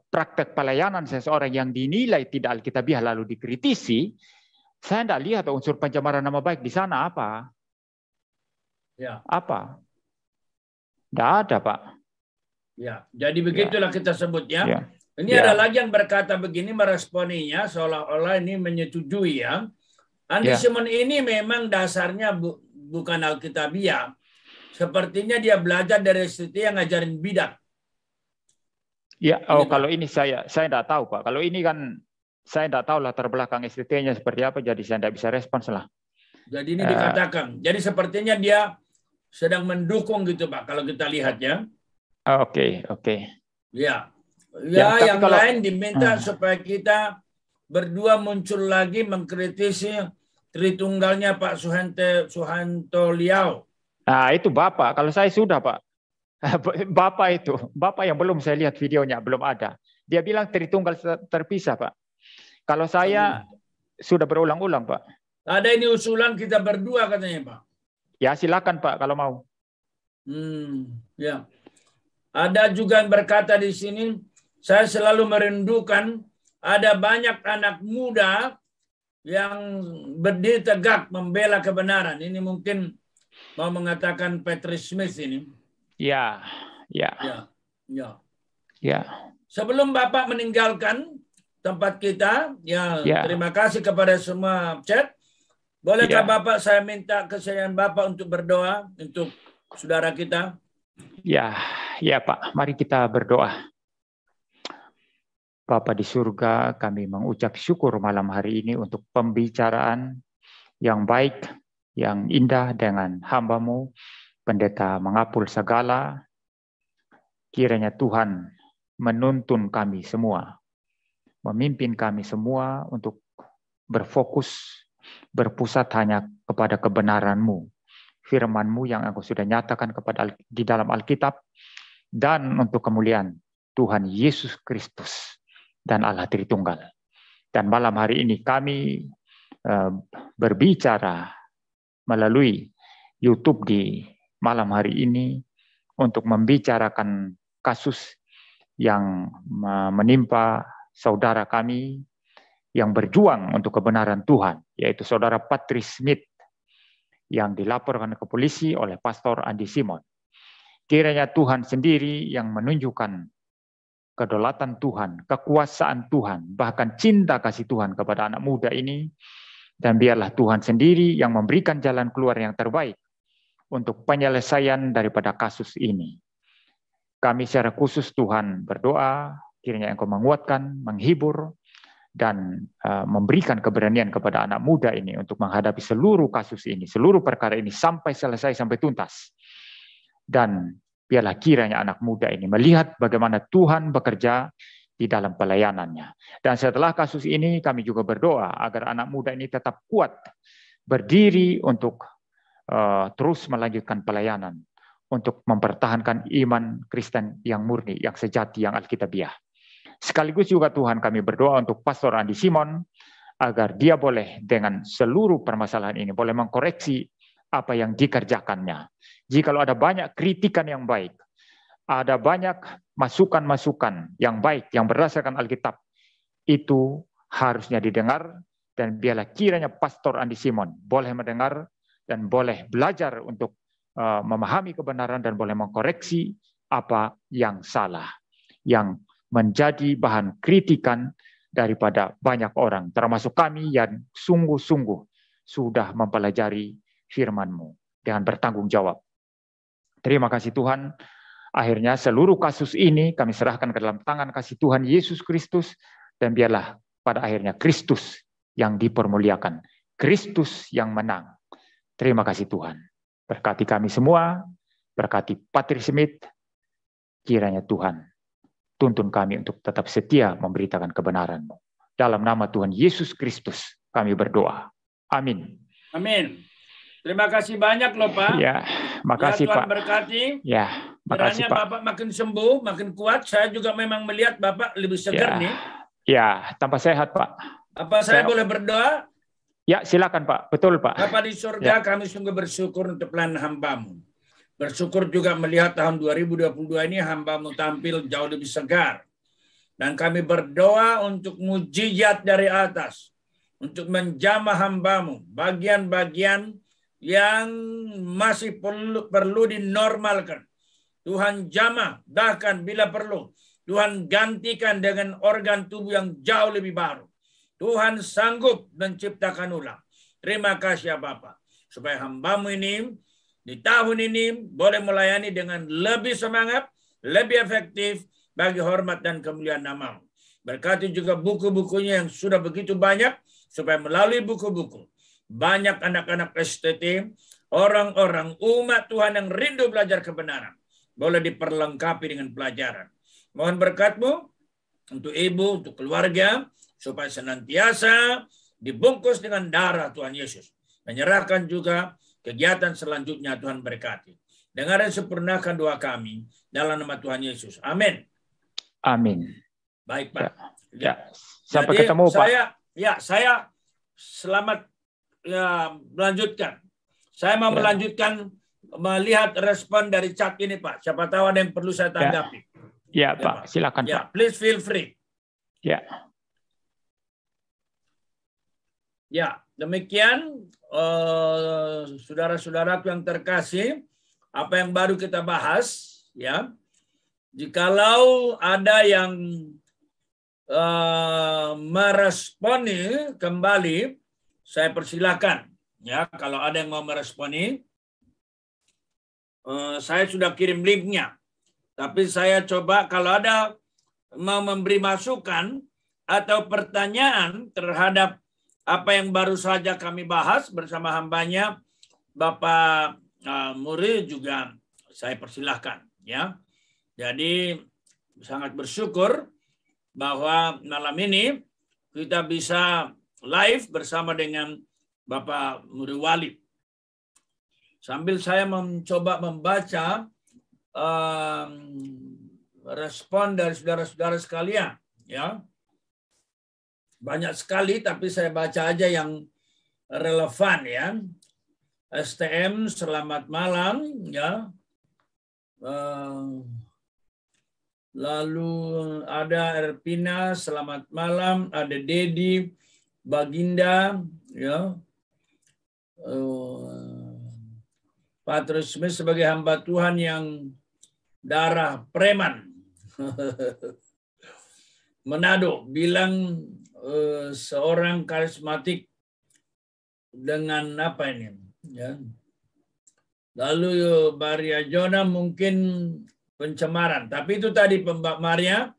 praktek pelayanan seseorang yang dinilai tidak alkitabiah lalu dikritisi, saya tidak lihat unsur pencemaran nama baik di sana apa. Apa? Tidak ada Pak. Ya, jadi begitulah kita sebutnya. Ini ada lagi yang berkata begini, meresponinya seolah-olah ini menyetujui ya. Anti-Simon ini memang dasarnya bukan alkitabiah. Sepertinya dia belajar dari STT yang ngajarin bidat. Ya, kalau ini saya tidak tahu Pak. Kalau ini kan saya tidak tahu latar belakang STT-nya seperti apa, jadi saya tidak bisa respons lah. Jadi ini dikatakan. Jadi sepertinya dia sedang mendukung gitu Pak, kalau kita lihat ya. Oke. Ya, yang lain diminta supaya kita berdua muncul lagi mengkritisi Tritunggalnya Pak Suhanto Liao. Nah itu Bapak, kalau saya sudah Pak. Bapak yang belum saya lihat videonya, belum ada. Dia bilang Tritunggal terpisah Pak. Kalau saya sudah berulang-ulang Pak. Ada ini usulan kita berdua katanya Pak. Ya silakan Pak kalau mau. Ya. Ada juga yang berkata di sini, saya selalu merindukan ada banyak anak muda yang berdiri tegak membela kebenaran. Ini mungkin mau mengatakan Patrick Smith ini. Ya. Sebelum Bapak meninggalkan tempat kita, terima kasih kepada semua chat. Bolehkah Bapak saya minta kesediaan Bapak untuk berdoa untuk saudara kita? Ya Pak, mari kita berdoa. Bapa di surga, kami mengucap syukur malam hari ini untuk pembicaraan yang baik, yang indah dengan hamba-Mu, Pendeta Mangapul Sagala. Kiranya Tuhan menuntun kami semua, memimpin kami semua untuk berfokus, berpusat hanya kepada kebenaran-Mu, firman-Mu yang Engkau sudah nyatakan di dalam Alkitab, dan untuk kemuliaan Tuhan Yesus Kristus dan Allah Tritunggal. Dan malam hari ini kami berbicara melalui YouTube di malam hari ini untuk membicarakan kasus yang menimpa saudara kami yang berjuang untuk kebenaran Tuhan, yaitu saudara Patrick Smith yang dilaporkan ke polisi oleh Pastor Andi Simon. Kiranya Tuhan sendiri yang menunjukkan kedaulatan Tuhan, kekuasaan Tuhan, bahkan cinta kasih Tuhan kepada anak muda ini, dan biarlah Tuhan sendiri yang memberikan jalan keluar yang terbaik untuk penyelesaian daripada kasus ini. Kami secara khusus Tuhan berdoa, kiranya Engkau menguatkan, menghibur, dan memberikan keberanian kepada anak muda ini untuk menghadapi seluruh kasus ini, seluruh perkara ini sampai selesai, sampai tuntas. Dan biarlah kiranya anak muda ini melihat bagaimana Tuhan bekerja di dalam pelayanannya. Dan setelah kasus ini kami juga berdoa agar anak muda ini tetap kuat, berdiri untuk terus melanjutkan pelayanan, untuk mempertahankan iman Kristen yang murni, yang sejati, yang alkitabiah. Sekaligus juga Tuhan kami berdoa untuk Pastor Andi Simon, agar dia boleh dengan seluruh permasalahan ini, boleh mengkoreksi apa yang dikerjakannya. Jikalau ada banyak kritikan yang baik, ada banyak masukan-masukan yang baik, yang berdasarkan Alkitab, itu harusnya didengar, dan biarlah kiranya Pastor Andi Simon boleh mendengar, dan boleh belajar untuk memahami kebenaran, dan boleh mengkoreksi apa yang salah, yang menjadi bahan kritikan daripada banyak orang, termasuk kami yang sungguh-sungguh sudah mempelajari firman-Mu dengan bertanggung jawab. Terima kasih Tuhan. Akhirnya seluruh kasus ini kami serahkan ke dalam tangan kasih Tuhan Yesus Kristus, dan biarlah pada akhirnya Kristus yang dipermuliakan, Kristus yang menang, Terima kasih Tuhan. Berkati kami semua, berkati Patri Smith, kiranya Tuhan tuntun kami untuk tetap setia memberitakan kebenaran-Mu. Dalam nama Tuhan Yesus Kristus kami berdoa. Amin. Amin. Terima kasih banyak loh Pak. Ya, makasih ya, Tuhan Pak. berkati. Ya, makasih Kiranya Pak. Bapak makin sembuh, makin kuat. Saya juga memang melihat Bapak lebih segar nih. Ya, tambah sehat Pak. Apa saya boleh berdoa? Ya, silakan Pak. Betul Pak. Bapa di surga, kami sungguh bersyukur untuk pelayanan hamba-Mu. Bersyukur juga melihat tahun 2022 ini hamba-Mu tampil jauh lebih segar. Dan kami berdoa untuk mujizat dari atas. Untuk menjamah hamba-Mu. Bagian-bagian yang masih perlu dinormalkan. Tuhan jamah, bahkan bila perlu. Tuhan gantikan dengan organ tubuh yang jauh lebih baru. Tuhan sanggup menciptakan ulang. Terima kasih ya Bapak. Supaya hamba-Mu ini di tahun ini boleh melayani dengan lebih semangat, lebih efektif bagi hormat dan kemuliaan nama-Mu. Berkati juga buku-bukunya yang sudah begitu banyak, supaya melalui buku-buku, banyak anak-anak STT, orang-orang umat Tuhan yang rindu belajar kebenaran, boleh diperlengkapi dengan pelajaran. Mohon berkat-Mu untuk ibu, untuk keluarga, supaya senantiasa dibungkus dengan darah Tuhan Yesus. Menyerahkan juga kegiatan selanjutnya Tuhan berkati. Dengar dan sempurnakan doa kami dalam nama Tuhan Yesus. Amin. Amin. Baik Pak. Ya. Sampai jadi, ketemu Pak. Saya selamat melanjutkan. Saya mau melanjutkan melihat respon dari chat ini Pak. Siapa tahu ada yang perlu saya tanggapi. Ya Pak, silakan Pak. Please feel free. Ya. Ya, demikian saudara-saudaraku yang terkasih, apa yang baru kita bahas, ya. Jikalau ada yang meresponi kembali, saya persilahkan. Ya, kalau ada yang mau meresponi, saya sudah kirim linknya. Tapi saya coba kalau ada mau memberi masukan atau pertanyaan terhadap apa yang baru saja kami bahas bersama hambanya, Bapak Muri juga saya persilahkan. Ya, jadi sangat bersyukur bahwa malam ini kita bisa live bersama dengan Bapak Muri Walid. Sambil saya mencoba membaca respon dari saudara-saudara sekalian, ya. Banyak sekali, tapi saya baca aja yang relevan ya. STM, selamat malam ya. Lalu ada Erpina, selamat malam. Ada Dedi, Baginda, ya. Patri Smith sebagai hamba Tuhan yang darah preman. Manado bilang seorang karismatik dengan apa ini ya. Lalu Maria Jona mungkin pencemaran, tapi itu tadi Mbak Maria,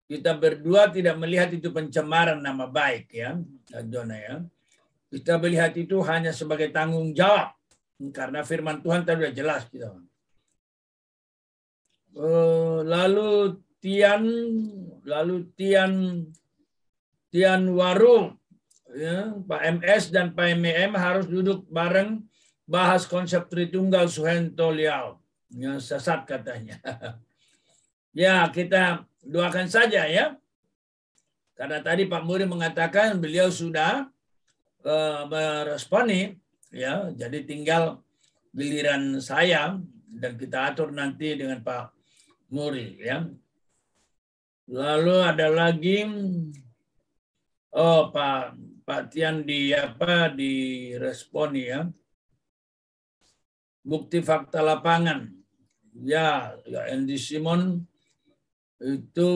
kita berdua tidak melihat itu pencemaran nama baik ya Jona ya. Kita melihat itu hanya sebagai tanggung jawab karena firman Tuhan tadi sudah jelas kita. Lalu Tian Warung, ya, Pak MS dan Pak MM harus duduk bareng bahas konsep Tritunggal Suhento Liao. Ya, sesat katanya. Ya, kita doakan saja ya. Karena tadi Pak Muri mengatakan beliau sudah meresponi, ya, jadi tinggal giliran saya dan kita atur nanti dengan Pak Muri, ya. Lalu ada lagi Pak Tian direspon ya. Bukti fakta lapangan. Ya Andy Simon itu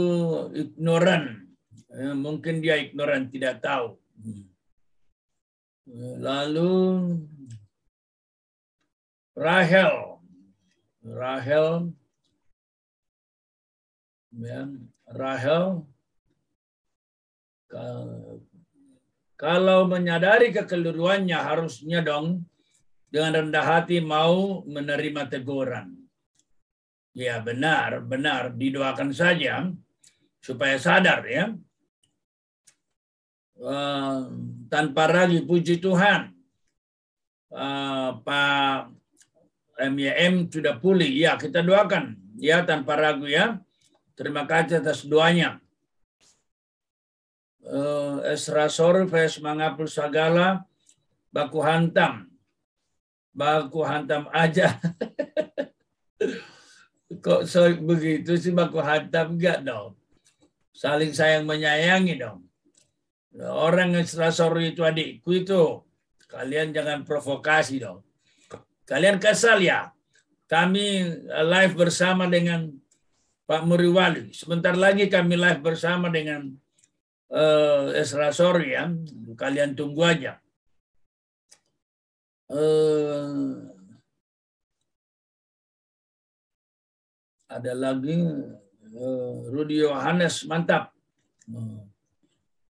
ignoran. Ya, mungkin dia ignoran, tidak tahu. Lalu Rahel ya, kalau menyadari kekeliruannya harusnya dong dengan rendah hati mau menerima teguran. Ya benar, didoakan saja supaya sadar ya. Tanpa ragu, puji Tuhan, Pak MYM sudah pulih. Ya, kita doakan ya tanpa ragu ya. Terima kasih atas doanya. Esra Sorves mengapul segala baku hantam aja. Kok begitu sih, baku hantam enggak dong? Saling sayang menyayangi dong. Orang Esra Sorves itu adikku itu. Kalian jangan provokasi dong. Kalian kesal ya? Kami live bersama dengan Pak Muriwali. Sebentar lagi kami live bersama dengan Esra Sorves ya. Kalian tunggu aja. Ada lagi Rudi Yohanes, mantap.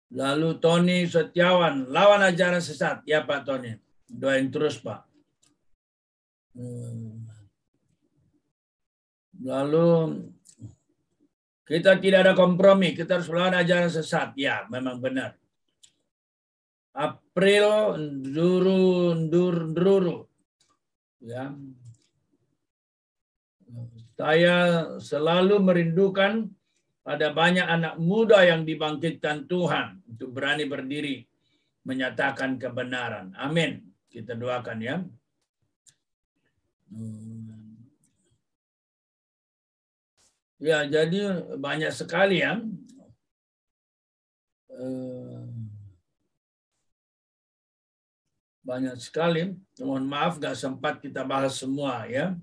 Lalu Tony Setiawan, lawan ajaran sesat. Ya Pak Tony, doain terus Pak. Lalu kita tidak ada kompromi, kita harus melawan ajaran sesat. Ya, memang benar. April Nduru. Ya. Saya selalu merindukan ada banyak anak muda yang dibangkitkan Tuhan untuk berani berdiri menyatakan kebenaran. Amin. Kita doakan ya. Ya, jadi banyak sekali ya. Banyak sekali. Mohon maaf gak sempat kita bahas semua ya.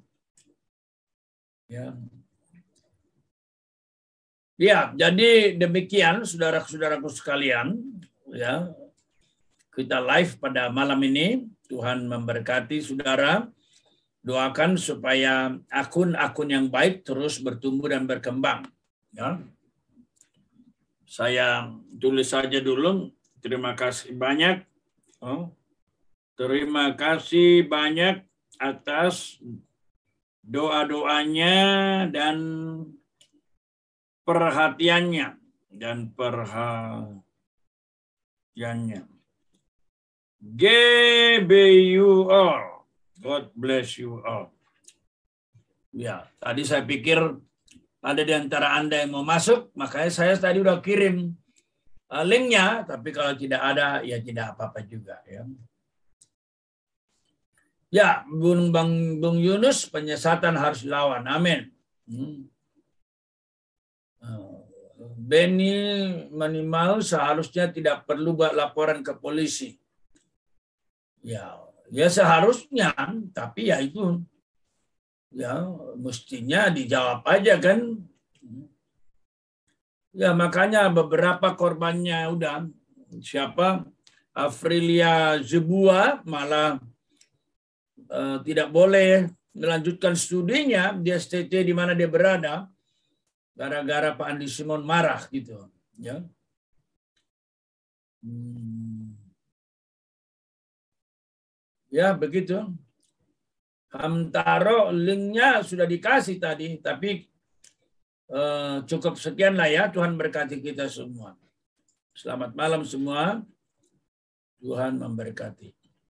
Ya, jadi demikian saudara-saudaraku sekalian ya. Kita live pada malam ini. Tuhan memberkati saudara. Doakan supaya akun-akun yang baik terus bertumbuh dan berkembang. Ya. Saya tulis saja dulu. Terima kasih banyak. Terima kasih banyak atas doa-doanya dan perhatiannya. GB you all. God bless you all. Ya, tadi saya pikir ada di antara Anda yang mau masuk, makanya saya tadi udah kirim linknya, tapi kalau tidak ada, ya tidak apa-apa juga. Ya, Bung Yunus, penyesatan harus lawan. Amin. Benny minimal seharusnya tidak perlu buat laporan ke polisi. Ya seharusnya, tapi ya itu ya mestinya dijawab aja kan. Ya makanya beberapa korbannya udah siapa Afrilia Zebua malah tidak boleh melanjutkan studinya di STT di mana dia berada gara-gara Pak Andi Simon marah gitu ya. Ya begitu. Hamtaro linknya sudah dikasih tadi, tapi cukup sekian lah ya. Tuhan berkati kita semua. Selamat malam semua. Tuhan memberkati.